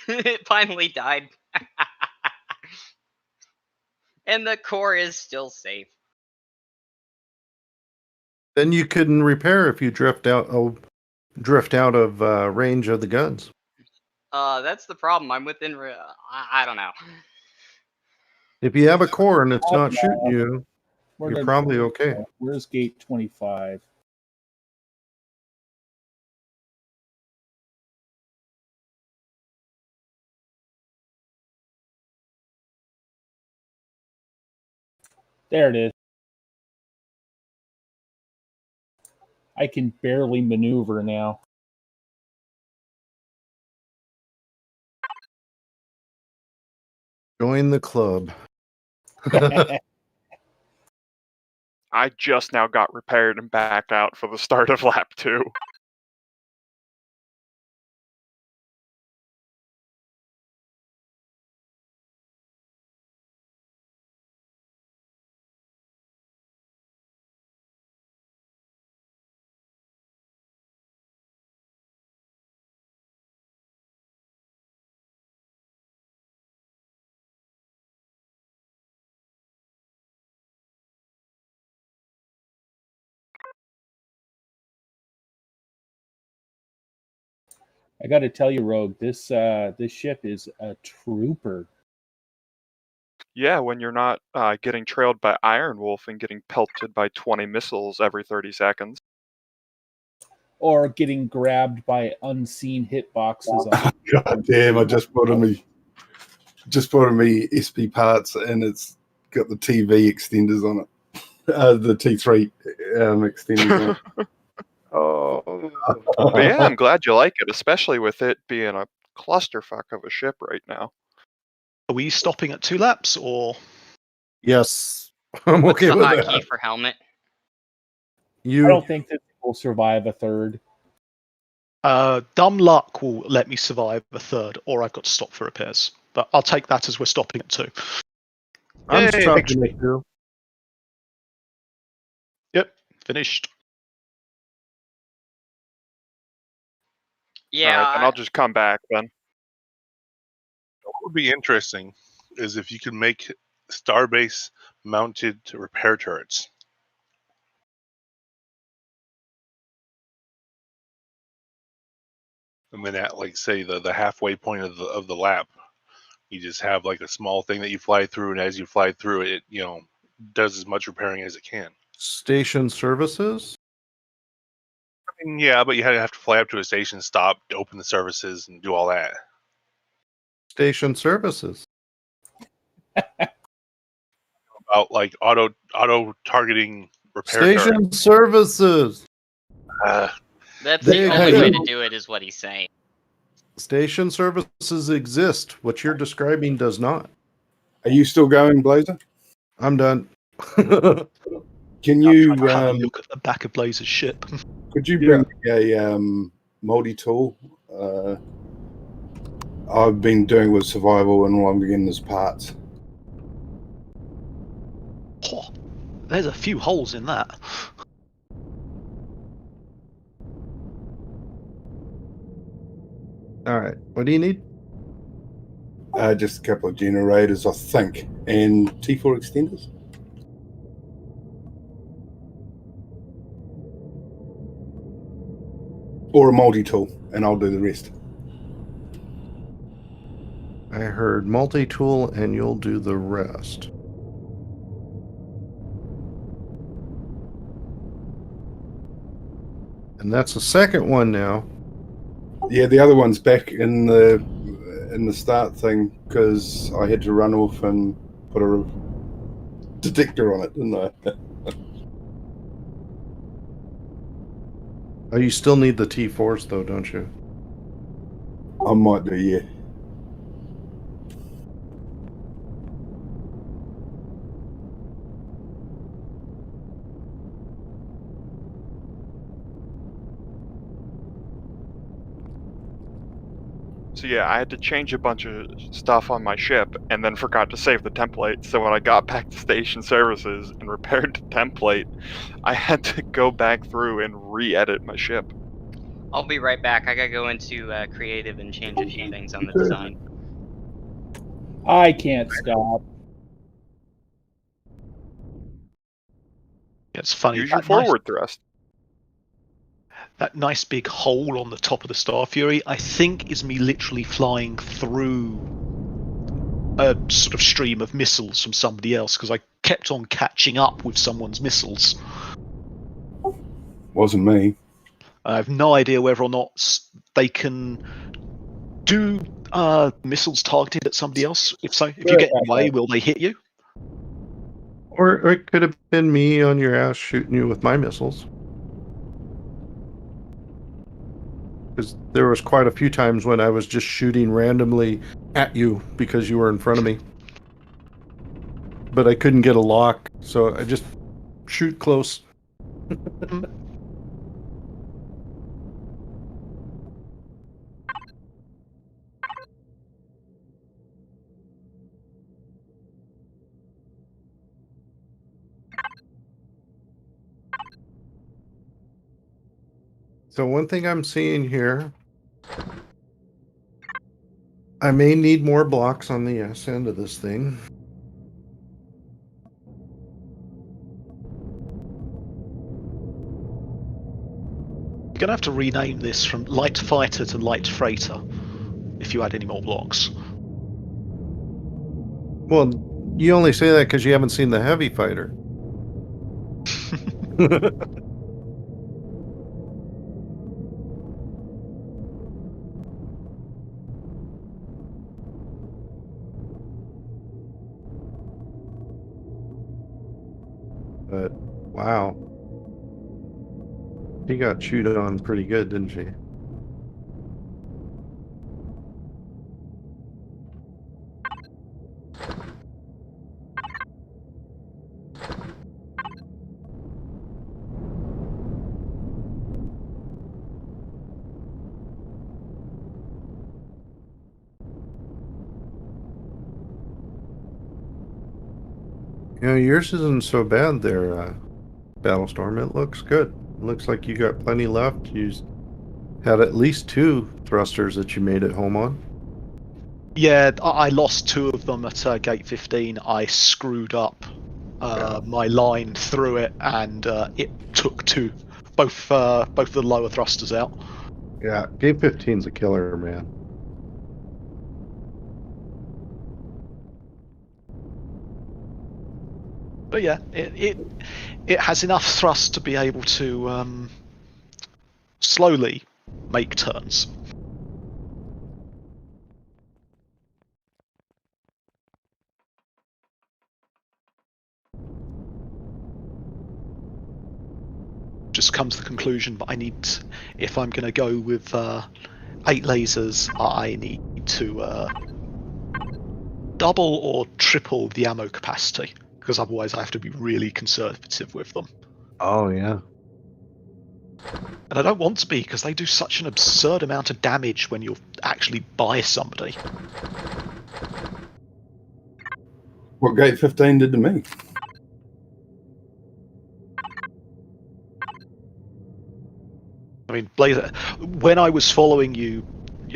It finally died. And the core is still safe. Then you couldn't repair if you drift out of range of the guns. That's the problem. I'm within. I don't know. If you have a core and it's not shooting you, you're probably okay. Where's gate 25? There it is. I can barely maneuver now. Join the club. I just now got repaired and backed out for the start of lap 2. I got to tell you, Rogue, this ship is a trooper. Yeah, when you're not getting trailed by Iron Wolf and getting pelted by 20 missiles every 30 seconds. Or getting grabbed by unseen hitboxes. God damn! I just put on me SP parts, and it's got the TV extenders on it. The T3 extenders on it. Oh, but yeah, I'm glad you like it, especially with it being a clusterfuck of a ship right now. Are we stopping at 2 laps or? Yes, I'm What's okay the with hotkey that. for helmet? I don't think that will survive a third. Dumb luck will let me survive a third, or I've got to stop for repairs. But I'll take that as we're stopping at 2. I'm Yay, stopping victory. it too. Yep, finished. Yeah. All right, then I'll just come back then. What would be interesting is if you could make Starbase mounted repair turrets. And then at, like, say, the halfway point of the lap, you just have like a small thing that you fly through, and as you fly through it, does as much repairing as it can. Station services. I mean, yeah, but you have to fly up to a station, stop, open the services, and do all that. Station services. About like auto targeting repair Station turrets. services. That's They the only way have- to do it, is what he's saying. Station services exist. What you're describing does not. Are you still going, Blazer? I'm done. Can I'm you trying to have a look at the back of Blazer's ship. could you bring a multi-tool? I've been doing with survival, and all I'm getting is parts. Oh, there's a few holes in that. All right. What do you need? Just a couple of generators, I think, and T4 extenders. Or a multi-tool, and I'll do the rest. I heard multi-tool, and you'll do the rest. And that's the second one now. Yeah, the other one's back in the start thing because I had to run off and put a detector on it, didn't I? Oh, you still need the T4s though, don't you? I might do, yeah. So yeah, I had to change a bunch of stuff on my ship, and then forgot to save the template. So when I got back to station services and repaired the template, I had to go back through and re-edit my ship. I'll be right back. I gotta go into creative and change a few things on the design. I can't stop. It's funny. Use your forward thrust. That nice big hole on the top of the Star Fury, I think, is me literally flying through a sort of stream of missiles from somebody else because I kept on catching up with someone's missiles. Wasn't me. I have no idea whether or not they can do missiles targeted at somebody else. If so, if you get in the way, will they hit you? Or it could have been me on your ass shooting you with my missiles. Because there was quite a few times when I was just shooting randomly at you because you were in front of me. But I couldn't get a lock, so I just shoot close. So one thing I'm seeing here, I may need more blocks on the S end of this thing. You're gonna have to rename this from light fighter to light freighter if you add any more blocks. Well, you only say that because you haven't seen the heavy fighter. But wow, she got chewed on pretty good, didn't she? You know, yours isn't so bad there, Battlestorm. It looks good. It looks like you got plenty left. You had at least 2 thrusters that you made it home on. Yeah, I lost 2 of them at gate 15. I screwed up my line through it, and it took both the lower thrusters out. Yeah, gate 15's a killer, man. But yeah, it has enough thrust to be able to slowly make turns. Just comes to the conclusion, but I need, if I'm going to go with 8 lasers, I need to double or triple the ammo capacity, because otherwise I have to be really conservative with them. Oh, yeah. And I don't want to be, because they do such an absurd amount of damage when you're actually by somebody. What gate 15 did to me? I mean, Blazer, when I was following you,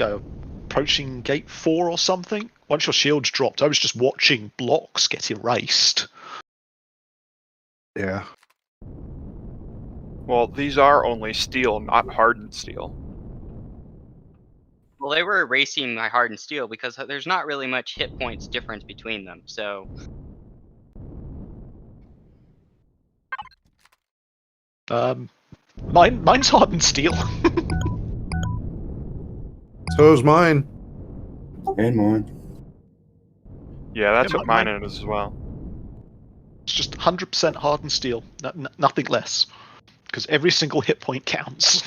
approaching gate 4 or something, once your shields dropped, I was just watching blocks get erased. Yeah. Well, these are only steel, not hardened steel. Well, they were erasing my hardened steel because there's not really much hit points difference between them. So Mine's hardened steel. So is mine. And mine. Yeah, that's Yeah, what mine is as well. It's just 100% hardened steel, nothing less, because every single hit point counts.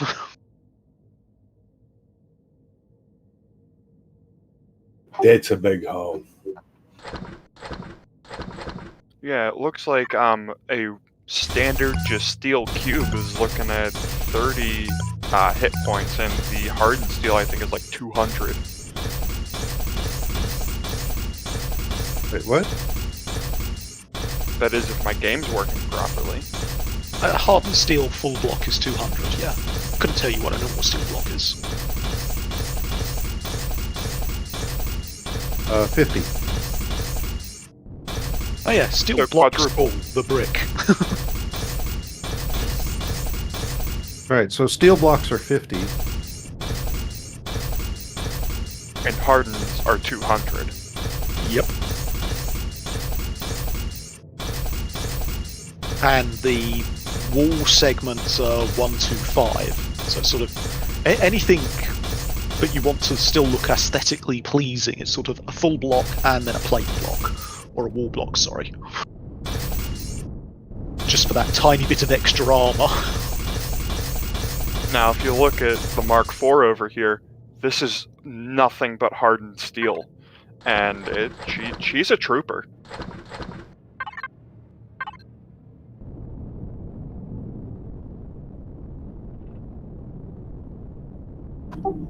That's a big hole. Yeah, it looks like a standard just steel cube is looking at 30 hit points, and the hardened steel I think is like 200. Wait, what? That is, if my game's working properly. Hardened steel full block is 200, yeah. Couldn't tell you what a normal steel block is. 50. Oh yeah, steel So blocks quadruple. the brick. All right, so steel blocks are 50. And hardens are 200. Yep. And the wall segments are 125. So sort of anything that you want to still look aesthetically pleasing is sort of a full block and then a plate block. Or a wall block, sorry. Just for that tiny bit of extra armor. Now, if you look at the Mark IV over here, this is nothing but hardened steel. And she's a trooper.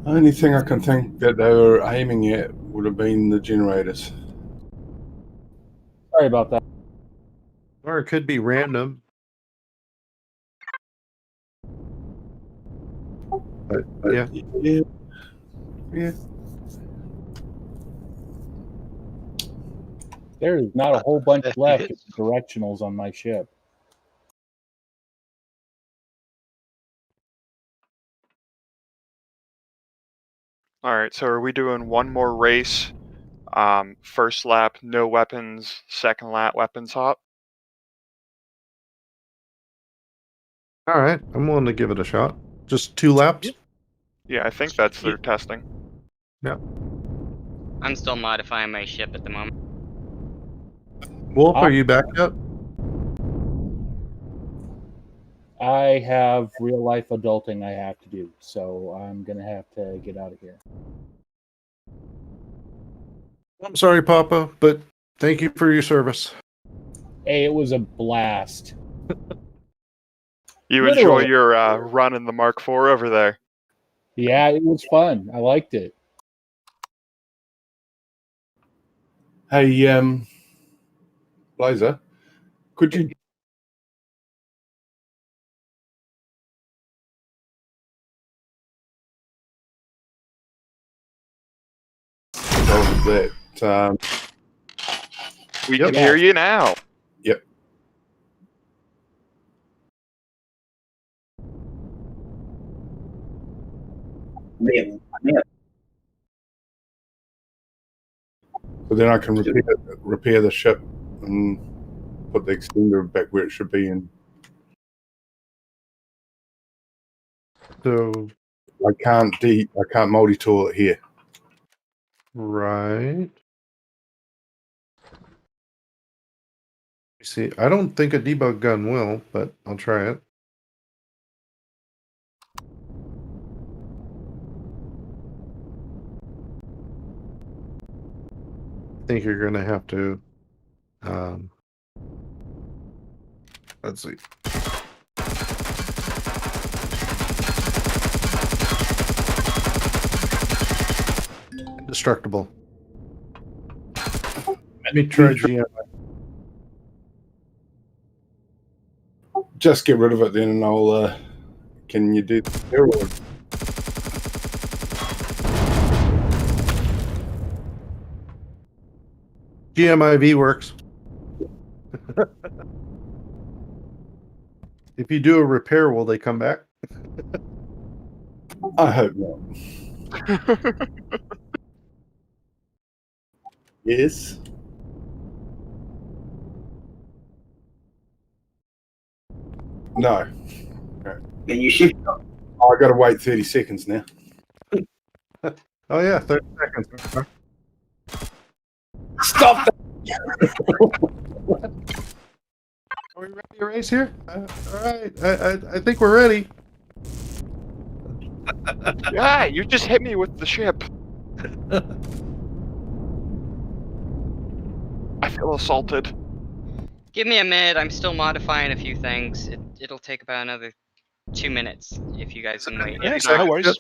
Only thing I can think that they were aiming at would have been the generators. Sorry about that. Or it could be random. But, yeah. Yeah. There is not a whole bunch It left of is. directionals on my ship. Alright, so are we doing one more race? First lap, no weapons. Second lap, weapons hop. All right, I'm willing to give it a shot. Just 2 laps? Yeah, I think that's their testing. I'm still modifying my ship at the moment. Wolf, are you back yet? I have real life adulting I have to do, so I'm gonna have to get out of here. I'm sorry, Papa, but thank you for your service. Hey, it was a blast. You Literally. enjoy your run in the Mark IV over there. Yeah, it was fun. I liked it. Hey, Blazer, could you tell that We Yep. can hear you now. so then I can repair the ship and put the extender back where it should be, and So, I can't multi-tool it here. right. See, I don't think a debug gun will, but I'll try it. I think you're gonna have to. Let's see. Indestructible. Let me try GM. Just get rid of it then, and I'll. Can you do the steroid? GMIV works. If you do a repair, will they come back? I hope not. Yes. No. Then you should. I got to wait 30 seconds now. Oh yeah, 30 seconds. Stop that! Are we ready to race here? All right, I think we're ready. Yeah, you just hit me with the ship. I feel assaulted. Give me a minute. I'm still modifying a few things. It'll take about another 2 minutes if you guys can wait. Yeah, no worries.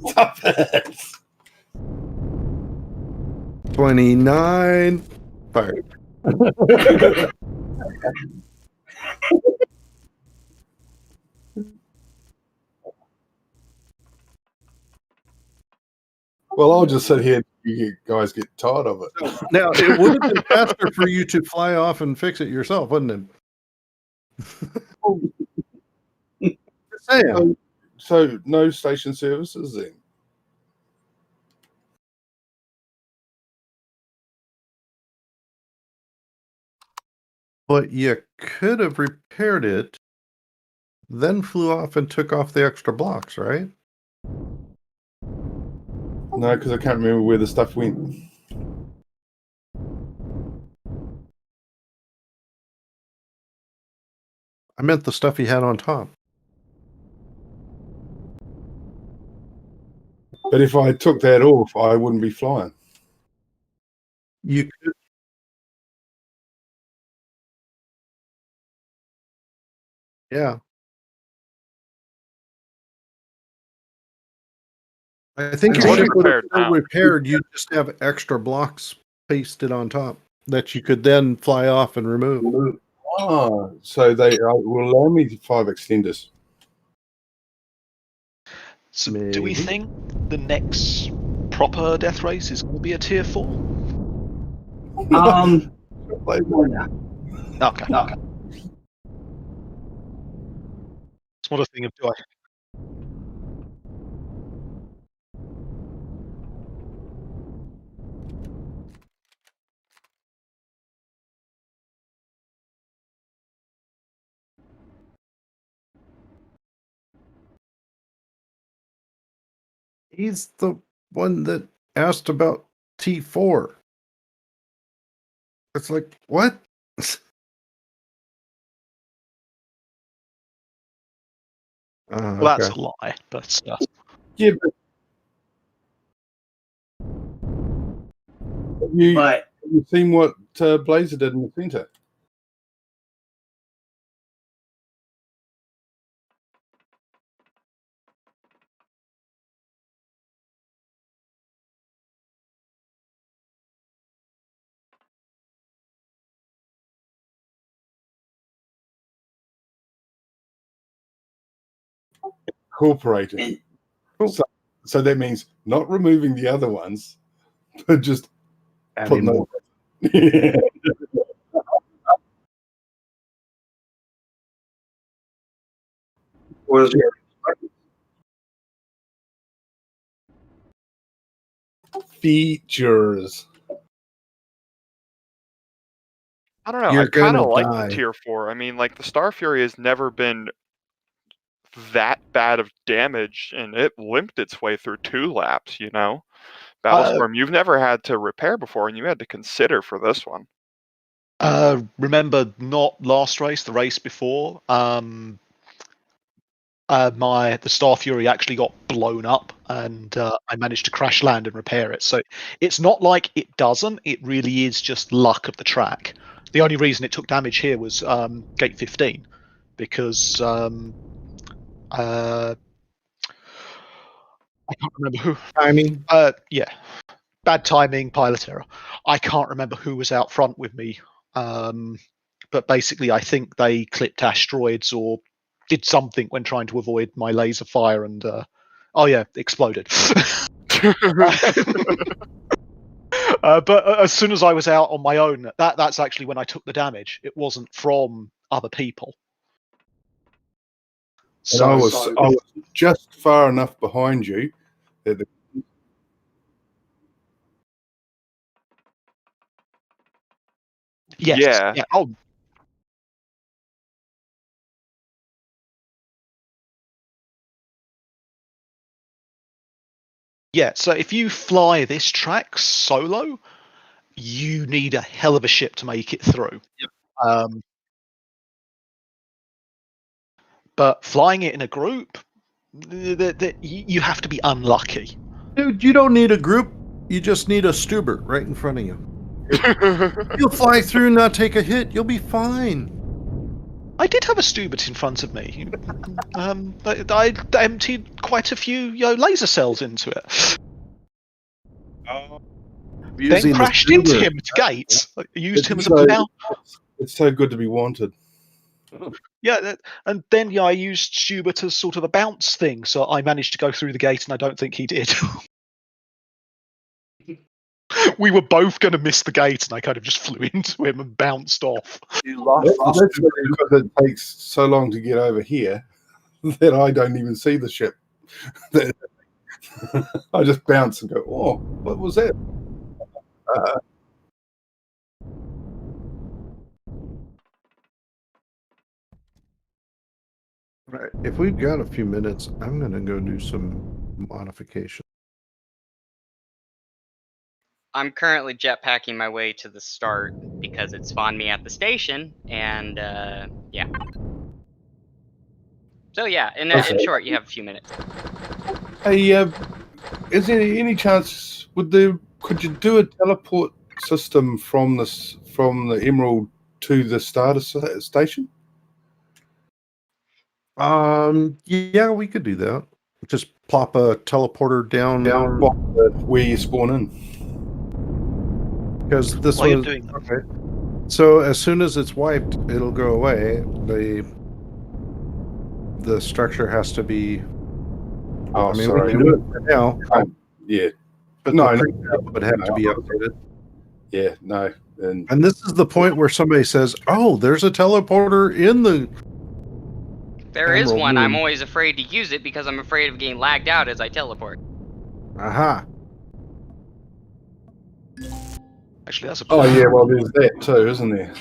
Stop it. 29. Fire. Well, I'll just sit here and you guys get tired of it. Now, it would have been faster for you to fly off and fix it yourself, wouldn't it? Just saying. So no station services then? But you could have repaired it, then flew off and took off the extra blocks, right? No, because I can't remember where the stuff went. I meant the stuff he had on top. But if I took that off, I wouldn't be flying. You could. Yeah. I think It's your already ship would have repaired still now. repaired. You just have extra blocks pasted on top that you could then fly off and remove. Oh, so they will allow me 5 extenders. So do we Maybe. think the next proper death race is going to be a tier 4? No. Okay. It's more a thing of do I. He's the one that asked about T4. It's like, what? Well, that's a lie, but Yeah, but have you seen what Blazer did in the centre? Incorporated. So that means not removing the other ones, but just putting them. Features. I don't know. You're I kind gonna of like die. the tier 4. I mean, like the Star Fury has never been that bad of damage, and it limped its way through 2 laps. You know, Battlestorm, you've never had to repair before, and you had to consider for this one. remember not last race, the race before. The Star Fury actually got blown up, and I managed to crash land and repair it. So it's not like it doesn't. It really is just luck of the track. The only reason it took damage here was gate 15, because I can't remember who. Timing. Yeah, bad timing, pilot error. I can't remember who was out front with me. But basically, I think they clipped asteroids or did something when trying to avoid my laser fire, and exploded. But as soon as I was out on my own, that's actually when I took the damage. It wasn't from other people. So I was just far enough behind you that Yes. Yeah. Oh. Yeah, so if you fly this track solo, you need a hell of a ship to make it through. Yep. But flying it in a group, you have to be unlucky. Dude, you don't need a group. You just need a Stubert right in front of you. You'll fly through, not take a hit. You'll be fine. I did have a Stubert in front of me. I emptied quite a few laser cells into it. Then Using the crashed into Stubert. him at gate. I used him as a so, mount. it's so good to be wanted. Yeah, and then I used Stubert as sort of a bounce thing, so I managed to go through the gate, and I don't think he did. We were both going to miss the gate, and I kind of just flew into him and bounced off. You lost That's because it takes so long to get over here that I don't even see the ship. I just bounce and go, oh, what was that? Right. If we've got a few minutes, I'm going to go do some modification. I'm currently jetpacking my way to the start because it spawned me at the station, and yeah. So yeah, in short, you have a few minutes. Hey, is there any chance could you do a teleport system from the Emerald to the starter station? Yeah, we could do that. Just plop a teleporter down Where you spawn in. because this While you're was doing that. okay. So as soon as it's wiped, it'll go away. The structure has to be. Oh, I mean, sorry. we can do it for now, Yeah, but No, the no. printout would have to be updated. yeah, no. And this is the point where somebody says, "Oh, there's a teleporter in the." There is Emerald one. Moon. I'm always afraid to use it because I'm afraid of getting lagged out as I teleport. Aha! Actually, that's a. Oh, yeah, well, there's that too, isn't there?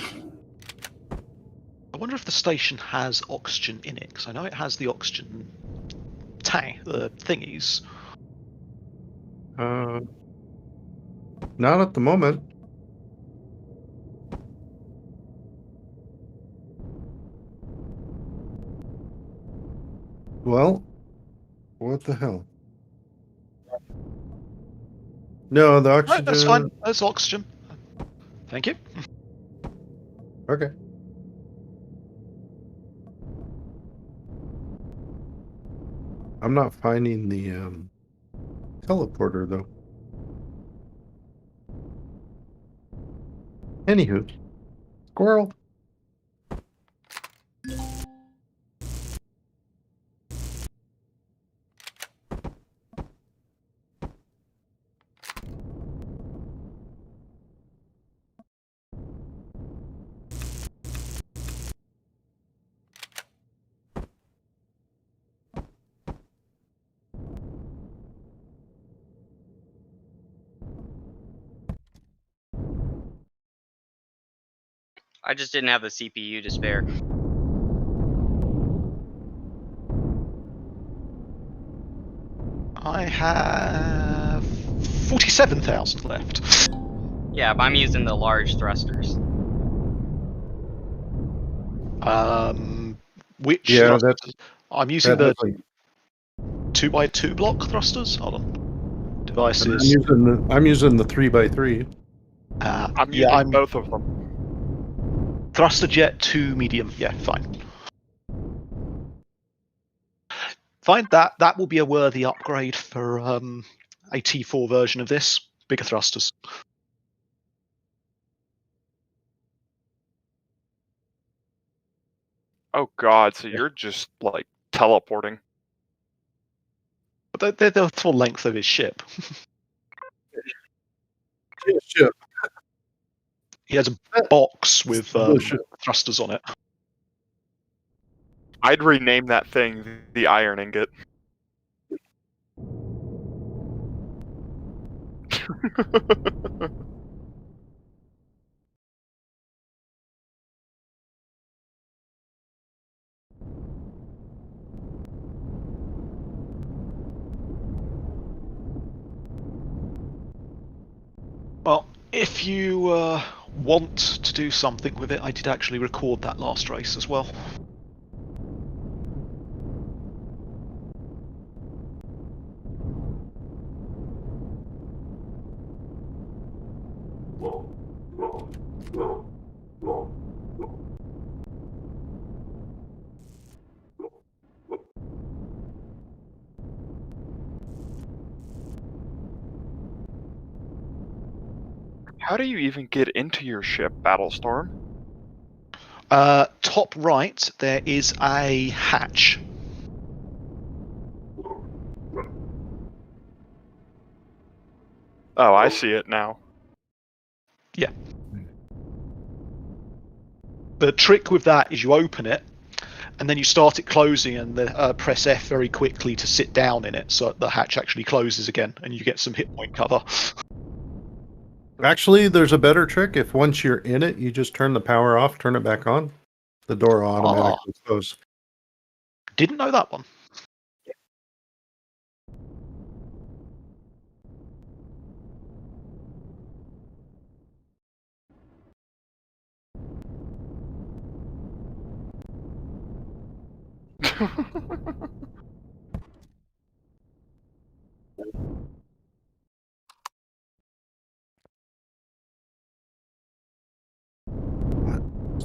I wonder if the station has oxygen in it, because I know it has the oxygen tank, the thingies. Not at the moment. Well, what the hell? No, the oxygen. Right, that's fine. That's oxygen. Thank you. Okay. I'm not finding the teleporter though. Anywho, squirrel. I just didn't have the CPU to spare. I have 47,000 left. Yeah, but I'm using the large thrusters. Which Yeah, thrusters? I'm using that the has, like, 2x2 block thrusters. Hold on. I'm Devices. using the 3x3. I'm Yeah, using I'm both of them. thruster jet 2 medium. Yeah, fine. Fine. That will be a worthy upgrade for a T4 version of this. Bigger thrusters. Oh god, so you're just like teleporting. But they're the full length of his ship. Yeah, ship. He has a box with The ship. thrusters on it. I'd rename that thing the Iron Ingot. Well, if you want to do something with it, I did actually record that last race as well. How do you even get into your ship, Battlestorm? Top right, there is a hatch. Oh, I see it now. The trick with that is you open it, and then you start it closing, and press F very quickly to sit down in it, so the hatch actually closes again, and you get some hit point cover. Actually, there's a better trick. If once you're in it, you just turn the power off, turn it back on, the door will automatically close. Didn't know that one.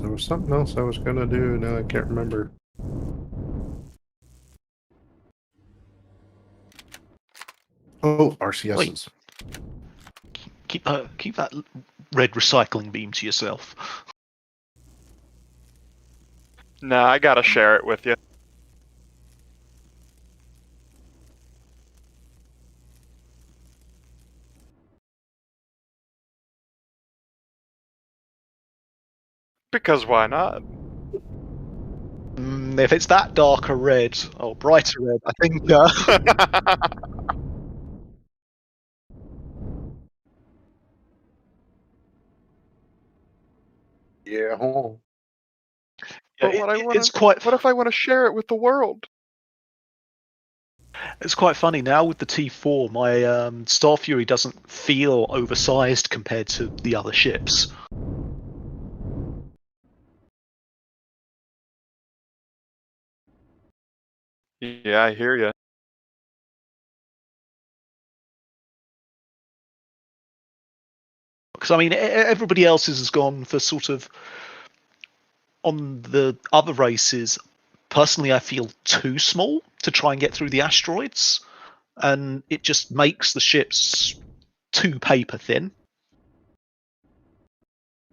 There was something else I was gonna do. Now I can't remember. Oh, RCSs. Keep that red recycling beam to yourself. Nah, I gotta share it with you. Because why not? If it's that darker red or brighter red, I think. Yeah. But what it's quite. What if I want to share it with the world? It's quite funny now with the T4. My Star Fury doesn't feel oversized compared to the other ships. Yeah, I hear you. Because I mean, everybody else's has gone for sort of on the other races. Personally, I feel too small to try and get through the asteroids, and it just makes the ships too paper thin.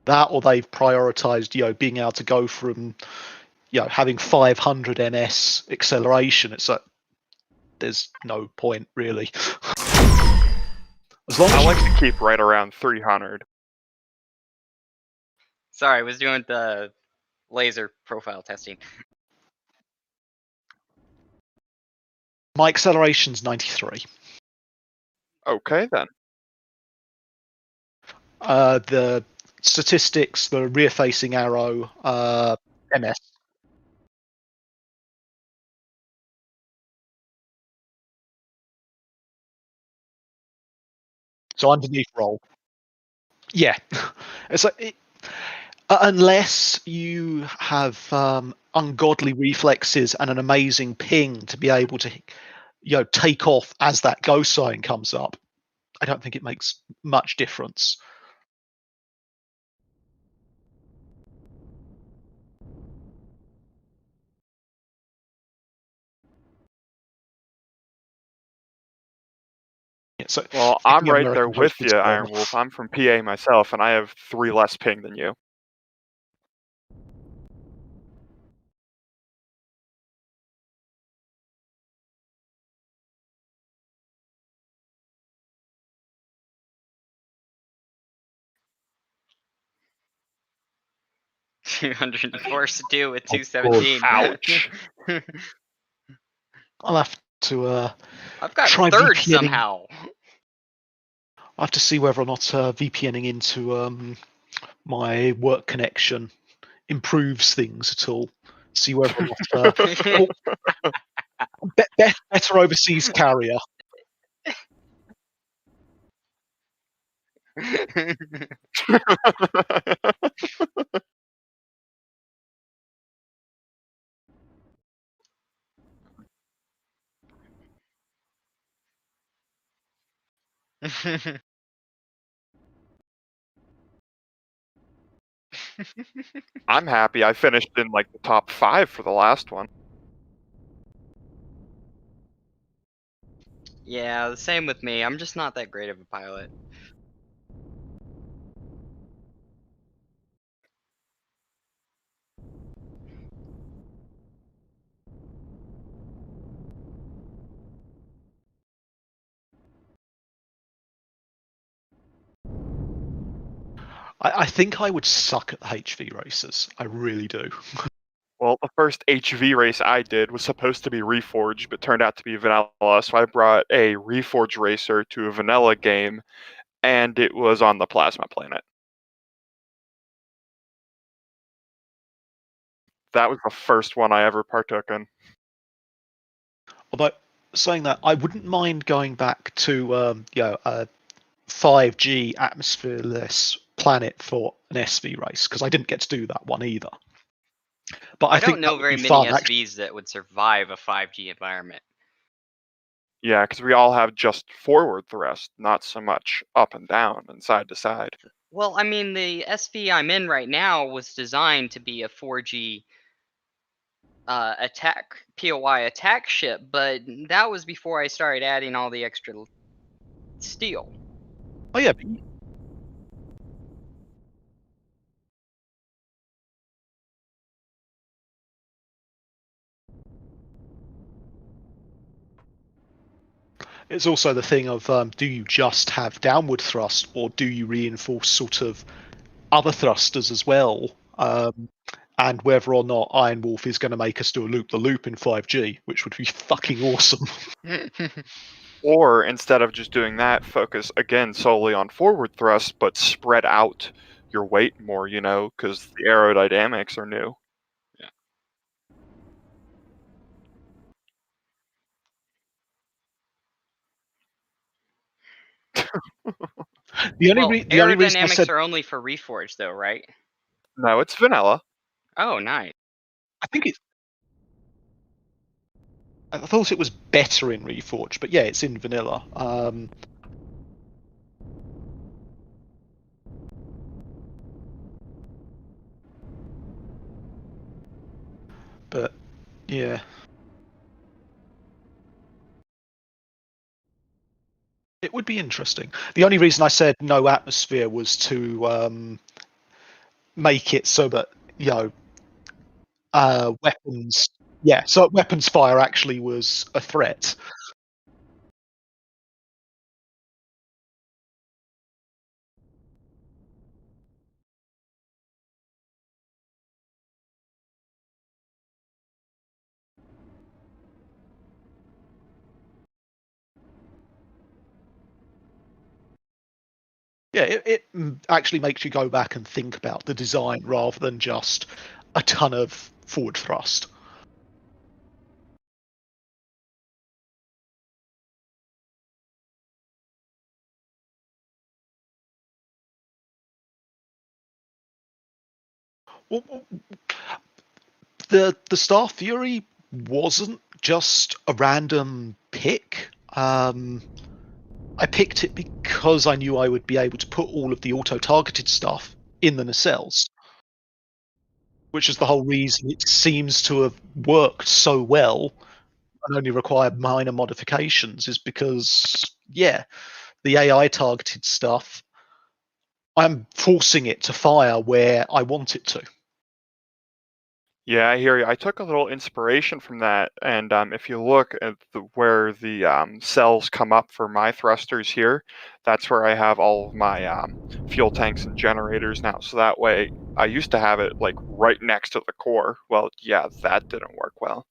That, or they've prioritized, being able to go from, having 500 ms acceleration. It's like there's no point really. As long as I like to keep right around 300. Sorry, I was doing the laser profile testing. my acceleration's 93. Okay, then. The statistics, the rear-facing arrow, ms. So underneath roll. Yeah, it's like unless you have ungodly reflexes and an amazing ping to be able to, take off as that go sign comes up. I don't think it makes much difference. Yeah, so Well, I'm the right there American with hosted you, server. Iron Wolf. I'm from PA myself, and I have 3 less ping than you. $200 force to do with 217. Ouch. I'll have to I've got try third VPNing. somehow. I have to see whether or not VPNing into my work connection improves things at all. See whether or not better overseas carrier. I'm happy I finished in like the top 5 for the last one. Yeah, the same with me. I'm just not that great of a pilot. I think I would suck at the HV races. I really do. Well, the first HV race I did was supposed to be Reforged, but turned out to be vanilla. So I brought a Reforged racer to a vanilla game, and it was on the Plasma Planet. That was the first one I ever partook in. Although saying that, I wouldn't mind going back to a 5G atmosphereless planet for an SV race, because I didn't get to do that one either. But I I think don't that know would very be many fun. Actually, SVs that would survive a 5G environment. Yeah, because we all have just forward thrust, not so much up and down and side to side. Well, I mean, the SV I'm in right now was designed to be a 4G attack POI attack ship, but that was before I started adding all the extra steel. oh yeah, it's also the thing of do you just have downward thrust, or do you reinforce sort of other thrusters as well? And whether or not Iron Wolf is going to make us do a loop the loop in 5G, which would be fucking awesome. Or instead of just doing that, focus again solely on forward thrust, but spread out your weight more, because the aerodynamics are new. The only Well, the only reason I aerodynamics said are only for Reforged, though, right? No, it's vanilla. Oh, nice. I think it's I thought it was better in Reforged, but yeah, it's in vanilla. But yeah, it would be interesting. The only reason I said no atmosphere was to make it so that weapons, yeah, so weapons fire actually was a threat. Yeah, it actually makes you go back and think about the design rather than just a ton of forward thrust. Well, the Star Fury wasn't just a random pick. I picked it because I knew I would be able to put all of the auto-targeted stuff in the nacelles, which is the whole reason it seems to have worked so well and only required minor modifications, is because, yeah, the AI targeted stuff, I'm forcing it to fire where I want it to. Yeah, I hear you. I took a little inspiration from that, and if you look at where the cells come up for my thrusters here, that's where I have all of my fuel tanks and generators now. So that way, I used to have it like right next to the core. Well, yeah, that didn't work well.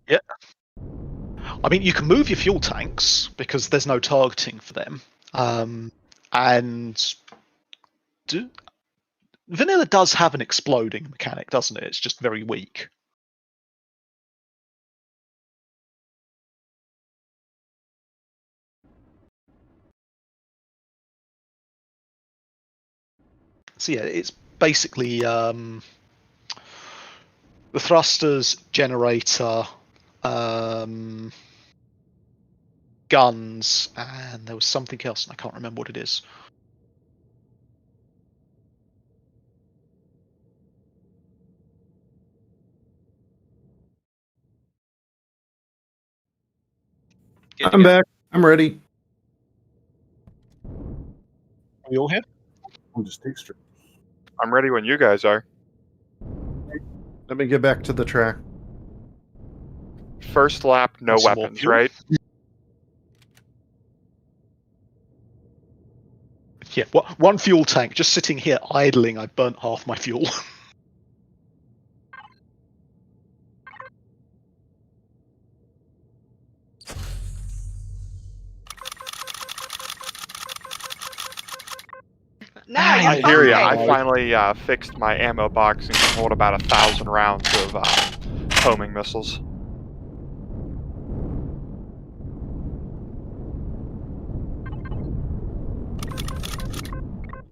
Yeah. I mean, you can move your fuel tanks because there's no targeting for them. And vanilla does have an exploding mechanic, doesn't it? It's just very weak. So yeah, it's basically the thrusters, generator, guns, and there was something else, and I can't remember what it is. Good to I'm go. back. I'm ready. Are we all here? I'll just take straight. I'm ready when you guys are. Let me get back to the track. First lap, no Want some more weapons, fuel? right? Yeah, one fuel tank just sitting here idling. I burnt half my fuel. No, Ah, you're I hear you. I fine. finally fixed my ammo box and can hold about 1,000 rounds of homing missiles.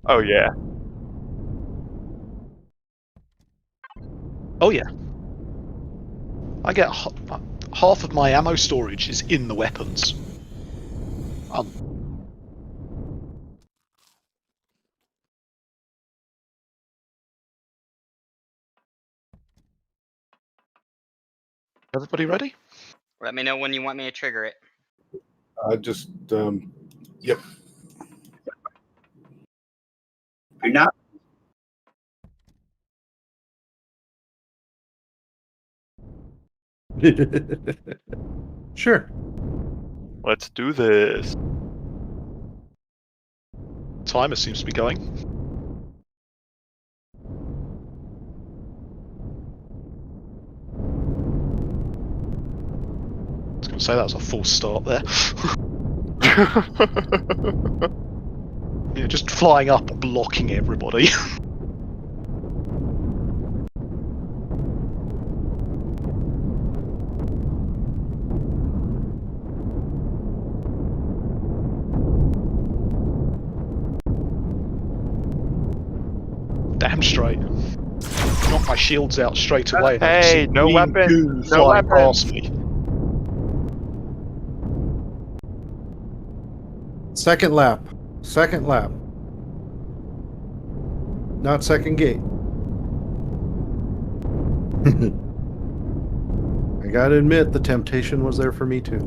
Oh yeah. Oh yeah. I get half of my ammo storage is in the weapons. Everybody ready? Let me know when you want me to trigger it. I just yep. You're not. Sure. Let's do this. Timer seems to be going. I was going to say that was a false start there. Yeah, just flying up, blocking everybody. Damn straight. Knock my shields out straight away. And I Hey, see no green weapons, goo no flying weapons. past me. Second lap. Second lap. Not second gate. I gotta admit, the temptation was there for me too.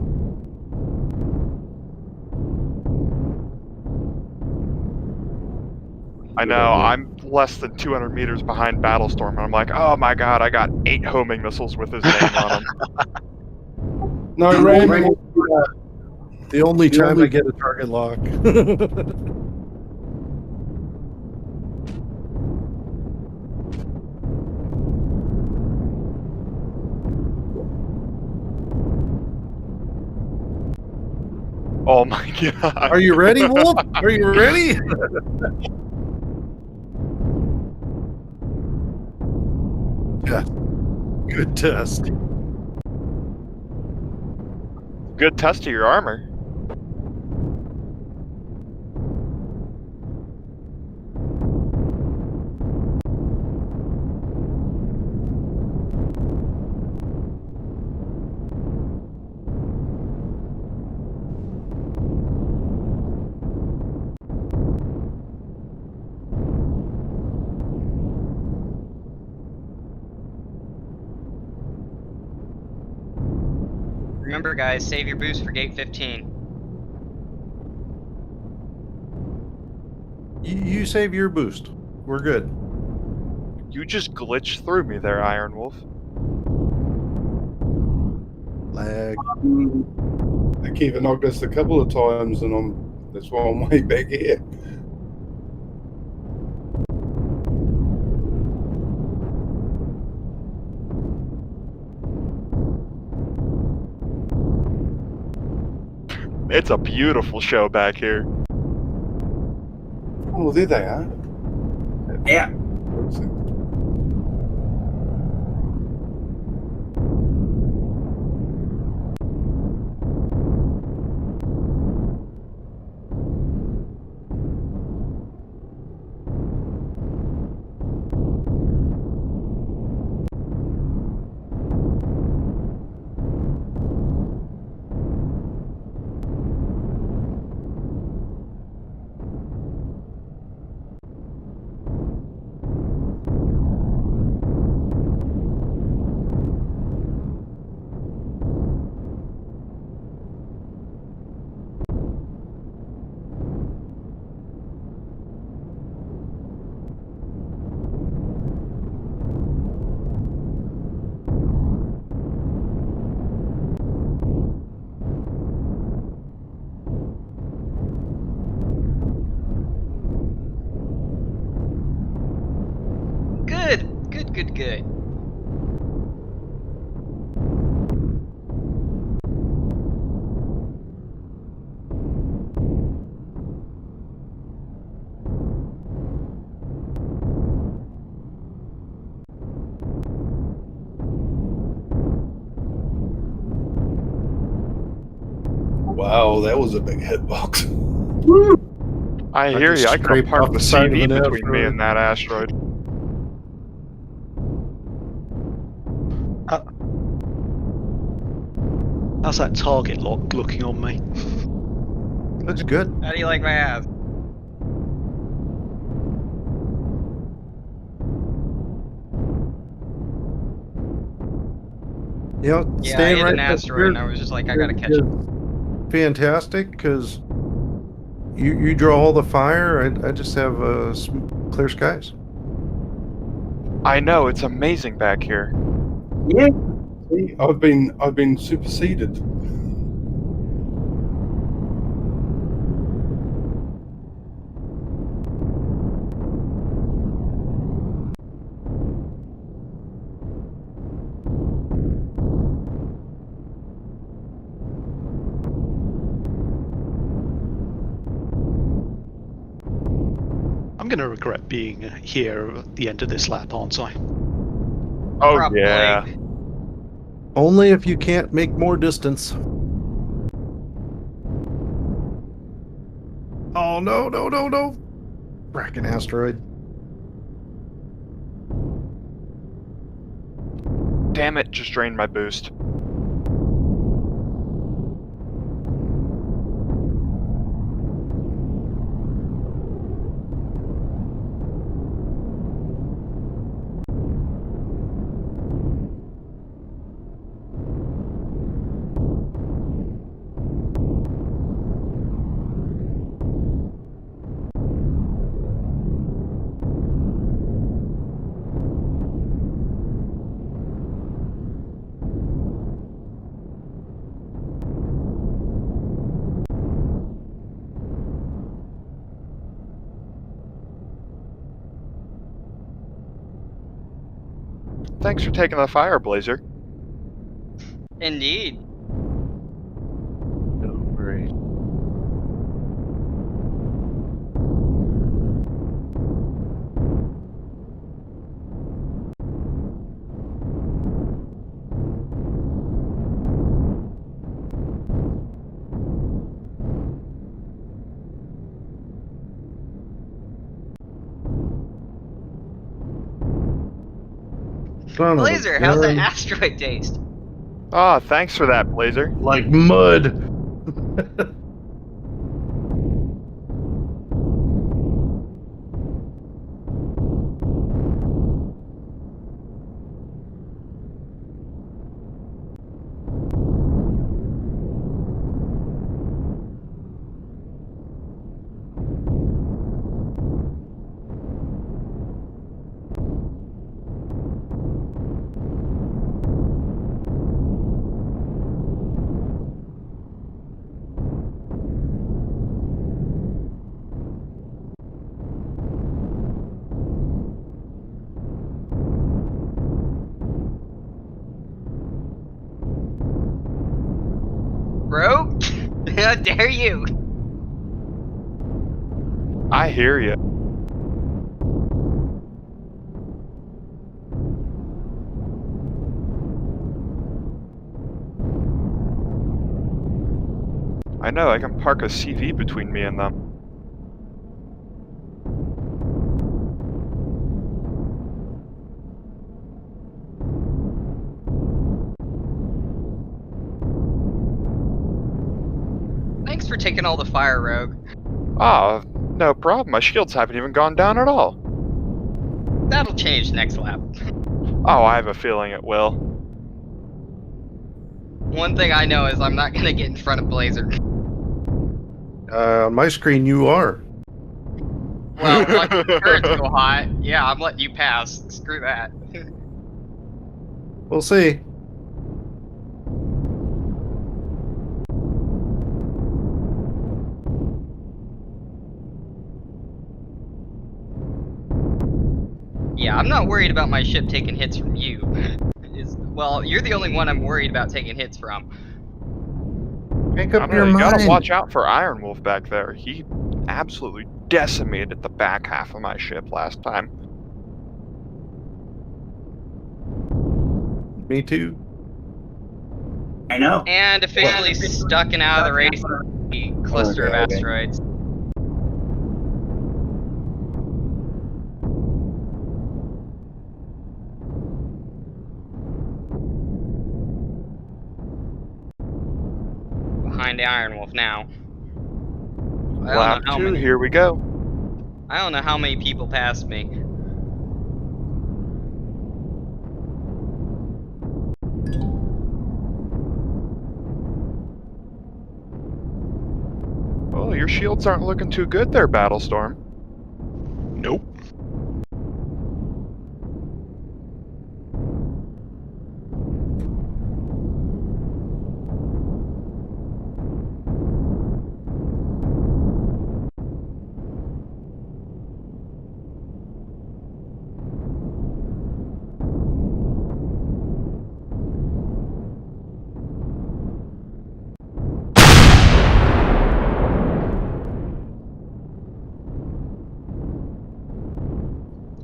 I know, I'm less than 200 meters behind Battlestorm, and I'm like, oh my god, I got 8 homing missiles with his name on them. No, No, Ram. Ram. The only The time only- I get a target lock. Oh my god. Are you ready, Wolf? Are you ready? Yeah. Good test. Good test of your armor. Remember, guys, save your boost for gate 15. You save your boost. We're good. You just glitched through me there, Iron Wolf. Lag. They keep knocked us a couple of times, and that's why I'm way back here. It's a beautiful show back here. Oh, there they are. Yeah. Good, good, good. Wow, that was a big hitbox. I I hear just you. I could have scraped parked off the the side of CV an between me asteroid. and that asteroid. How's that target lock looking on me? Looks good. How do you like my ass? You know, Yeah, I staying hit right an up asteroid here and I was just like, I gotta catch it. is fantastic because you draw all the fire. I just have clear skies. I know, it's amazing back here. Yeah. See, I've been superseded. I'm going to regret being here at the end of this lap, aren't I? Oh, Probably. yeah. Only if you can't make more distance. Oh no, no, no, no. Fracking asteroid. Damn it, just drained my boost. Thanks for taking the fire, Blazer. Indeed. No worries. Son of a Blazer, how's that gun. asteroid taste? Ah, thanks for that, Blazer. Like mud. Bro? How dare you? I hear you. I know, I can park a CV between me and them. Thanks for taking all the fire, Rogue. Ah, no problem. My shields haven't even gone down at all. That'll change next lap. Oh, I have a feeling it will. One thing I know is I'm not gonna get in front of Blazer. On my screen, you are. Well, once the turrets go hot, yeah, I'm letting you pass. Screw that. We'll see. Yeah, I'm not worried about my ship taking hits from you. Well, you're the only one I'm worried about taking hits from. Make I up don't your know, you gotta mind. watch out for Iron Wolf back there. He absolutely decimated the back half of my ship last time. Me too. I know. And officially stuck and out of the race, the cluster of Okay. asteroids. Behind the Iron Wolf now. I don't know Lap how 2, many. here we go. I don't know how many people passed me. Oh, your shields aren't looking too good there, Battlestorm. Nope.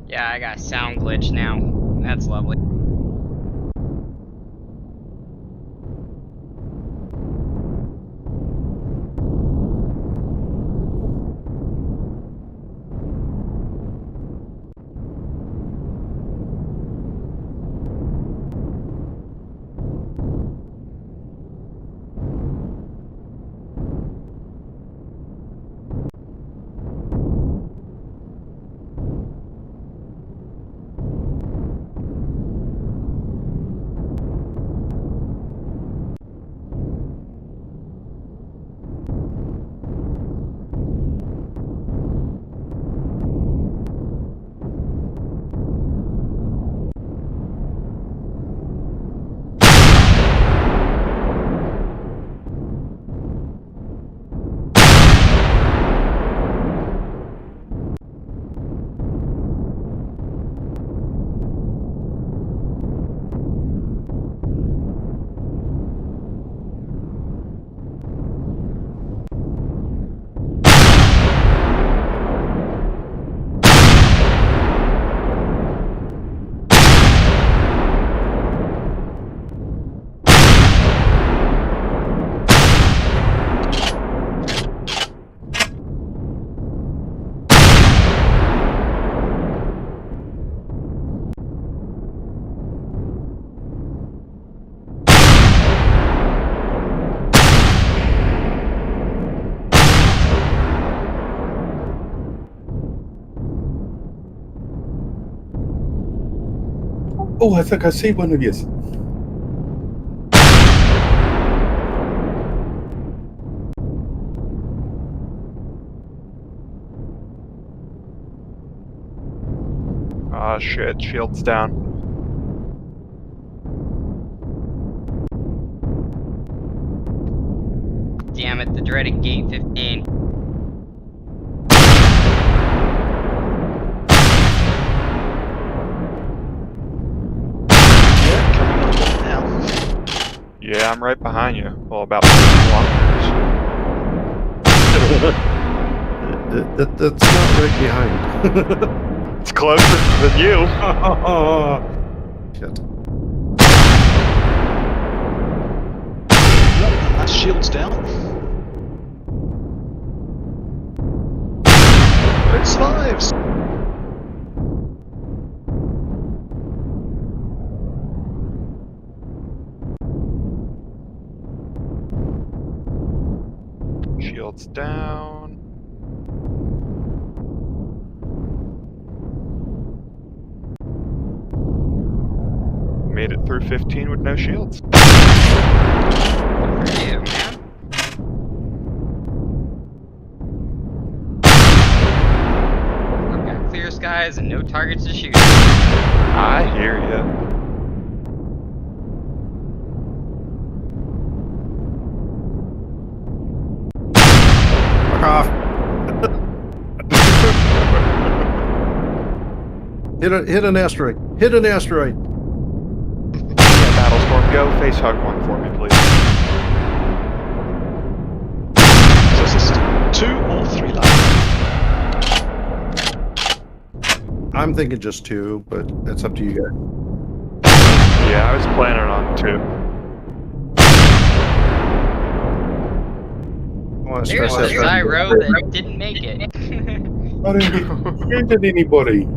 Yeah, I got a sound glitch now. That's lovely. Oh, I think I see one of you. Ah, shit, shields down. Damn it, the dreaded gate 15. Yeah, coming up now. Yeah, I'm right behind you. Well, about 2 kilometers. That's not right behind. It's closer than you. Shit. Yep, and that's shields down. But it survives. Shields down. Made it through 15 with no shields. Good for you, man. I've got clear skies and no targets to shoot. I hear ya. Fuck off. Hit an asteroid. Hit an asteroid. Yeah, Battlestorm, go face hug one for me, please. So is this 2 or 3 left? I'm thinking just 2, but that's up to you guys. Yeah, I was planning on 2. I want to There's stress the that. Zyro that didn't make it. I didn't get shoot at anybody.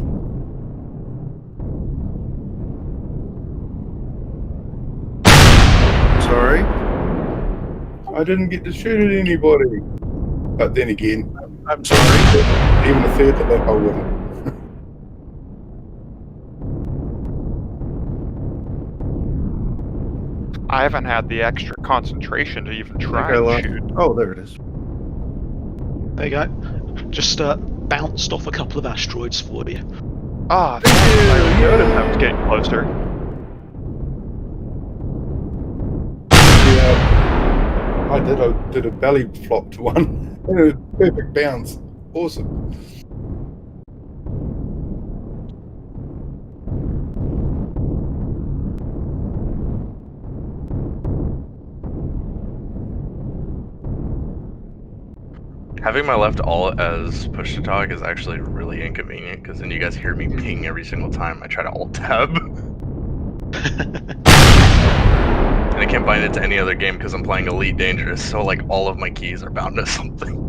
Sorry. I didn't get to shoot at anybody. But then again, I'm sorry. even a third of that I wouldn't. I haven't had the extra concentration to even try I and lost. shoot. Oh, there it is. There you go. Just bounced off a couple of asteroids for you. Ah, thanks. I noticed I was getting closer. Yeah, I did a belly flop to one. A perfect bounce. Awesome. Having my left alt as push to talk is actually really inconvenient because then you guys hear me ping every single time I try to alt tab. And I can't bind it to any other game because I'm playing Elite Dangerous, so like all of my keys are bound to something.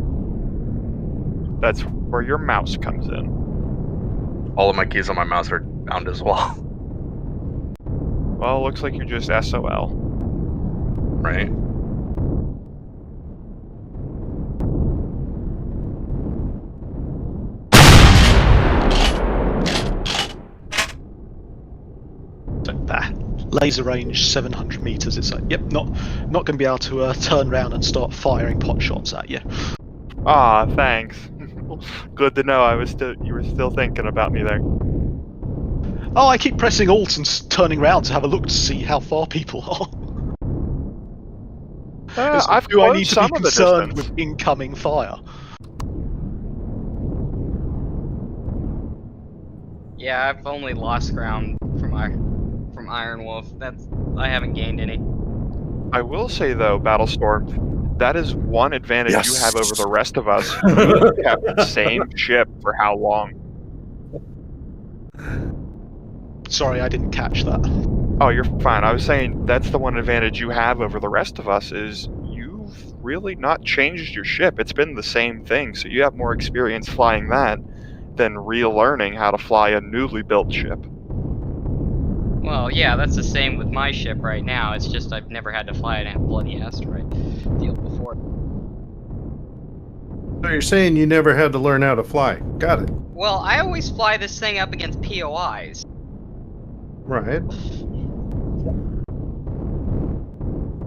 That's where your mouse comes in. All of my keys on my mouse are bound as well. Well, looks like you're just SOL. Right? So that laser range 700 meters. It's like, yep, not going to be able to turn around and start firing pot shots at you. Ah, thanks. Good to know. You were still thinking about me there. Oh, I keep pressing Alt and turning around to have a look to see how far people are. I've Do I closed need to some be of the concerned distance. with incoming fire? Yeah, I've only lost ground from Iron Wolf. I haven't gained any. I will say though, Battlestorm, that is one advantage you have over the rest of us. You've kept the same ship for how long? Sorry, I didn't catch that. Oh, you're fine. I was saying that's the one advantage you have over the rest of us is you've really not changed your ship. It's been the same thing, so you have more experience flying that than relearning how to fly a newly built ship. Well, yeah, that's the same with my ship right now. It's just I've never had to fly a bloody asteroid deal before. So you're saying you never had to learn how to fly? Got it. Well, I always fly this thing up against POIs. Right.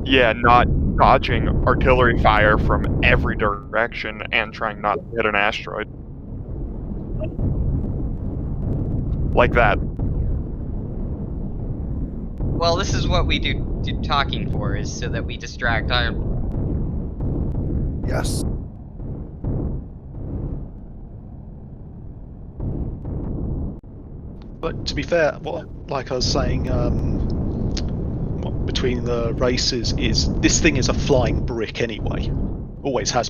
Yeah, not dodging artillery fire from every direction and trying not to hit an asteroid. Like that. Well, this is what we do talking for, is so that we distract Iron. Yes. But to be fair, like I was saying, between the races is this thing is a flying brick anyway. Always has.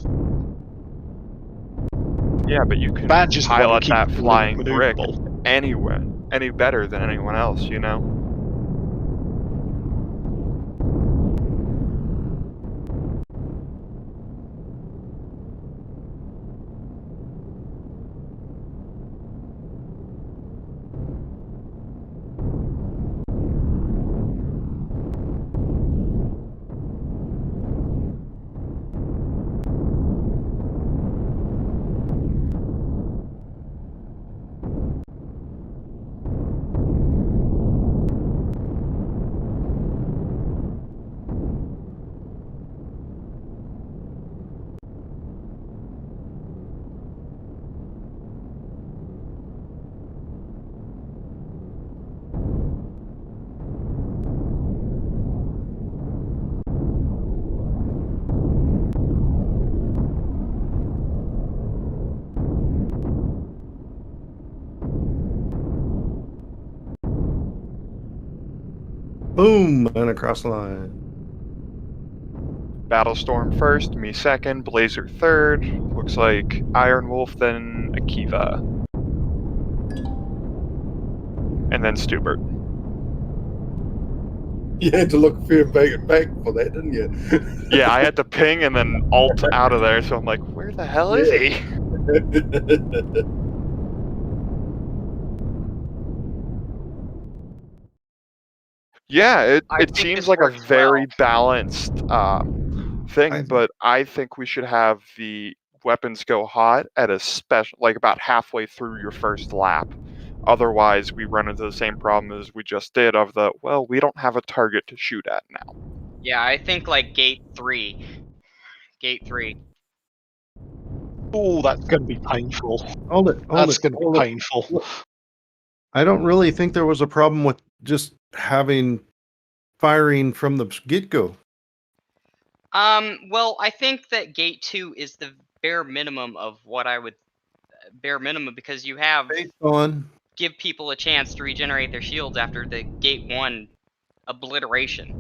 Yeah, but you can Badge is the one who pilot keeps that it flying brick maneuverable. anywhere, any better than anyone else, you know? Boom, and across the line. Battlestorm first, me second, Blazer third. Looks like Iron Wolf, then Akiva. And then Stubert. You had to look fair back for that, didn't you? Yeah, I had to ping and then alt out of there, so I'm like, where the hell is he? Yeah, I it think seems this like a works very well. balanced thing, but I think we should have the weapons go hot at a special, like about halfway through your first lap. Otherwise, we run into the same problem as we just did of the, well, we don't have a target to shoot at now. Yeah, I think like gate 3. Gate 3. Oh, that's going to be painful. Hold it. That's going to be painful. I don't really think there was a problem with just having firing from the get-go. Well, I think that gate 2 is the bare minimum of what I would bare minimum, because you have Based on give people a chance to regenerate their shields after the gate 1 obliteration.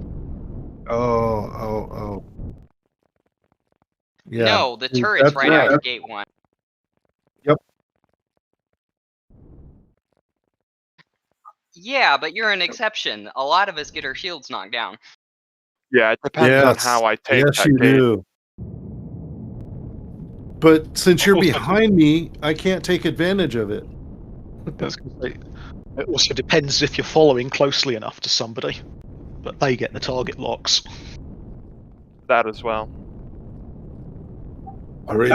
oh. Yeah. No, the turret's That's right right. after gate 1. Yep. Yeah, but you're an exception. A lot of us get our shields knocked down. Yeah, it depends on how I take yes, that you gate. do. But since you're behind me, I can't take advantage of it. I was gonna say, it also depends if you're following closely enough to somebody, but they get the target locks. That as well. I really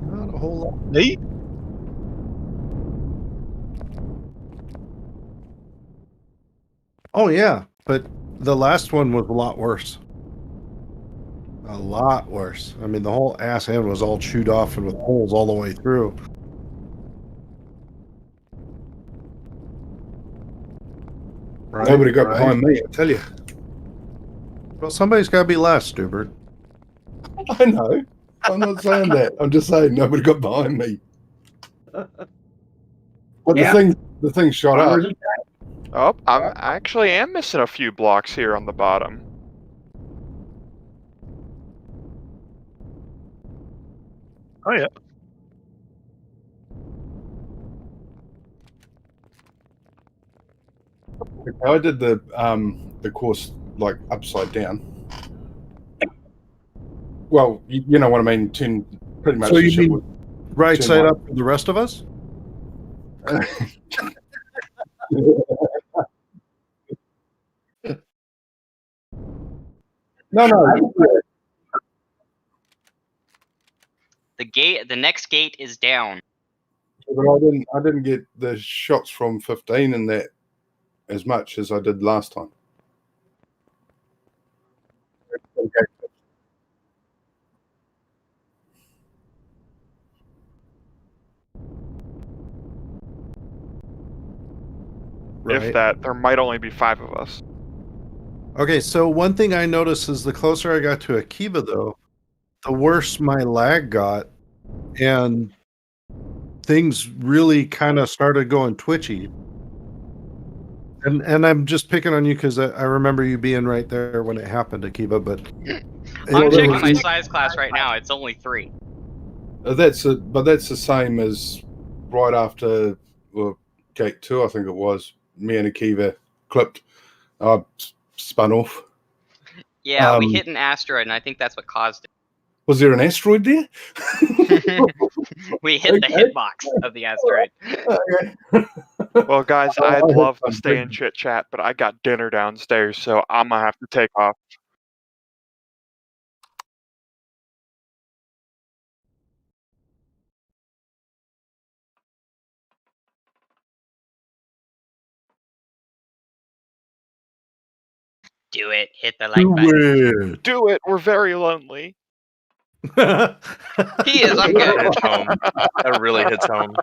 Not a whole lot. Neat. Oh yeah, but the last one was a lot worse. A lot worse. I mean, the whole ass end was all chewed off and with holes all the way through. Right, Nobody got right. behind me, I tell you. Well, somebody's got to be last, Stubert. I know. I'm not saying that. I'm just saying nobody got behind me. But Yeah. the thing shot up. Oh, I actually am missing a few blocks here on the bottom. Oh yeah. I did the course like upside down. Well, you know what I mean. Pretty much. So the you ship mean right turn side right. up for the rest of us? No. The next gate is down. But I didn't get the shots from 15 in that as much as I did last time. Right. If that, there might only be 5 of us. Okay, so one thing I noticed is the closer I got to Akiva, though, the worse my lag got, and things really kind of started going twitchy. And I'm just picking on you because I remember you being right there when it happened, Akiva. But I'm it checking was- my size class right now. It's only 3. But that's the same as right after gate 2, I think it was. Me and Akiva clipped. I spun off. Yeah, we hit an asteroid, and I think that's what caused Was there an asteroid there? it. We hit the Okay. hitbox of the asteroid. Well, guys, I I'd hope love to I'm stay big. and chit chat, but I got dinner downstairs, so I'm gonna have to take off. Do it. Hit the like button. Do it. We're very lonely. He is. I'm good. That hits home. That really hits home.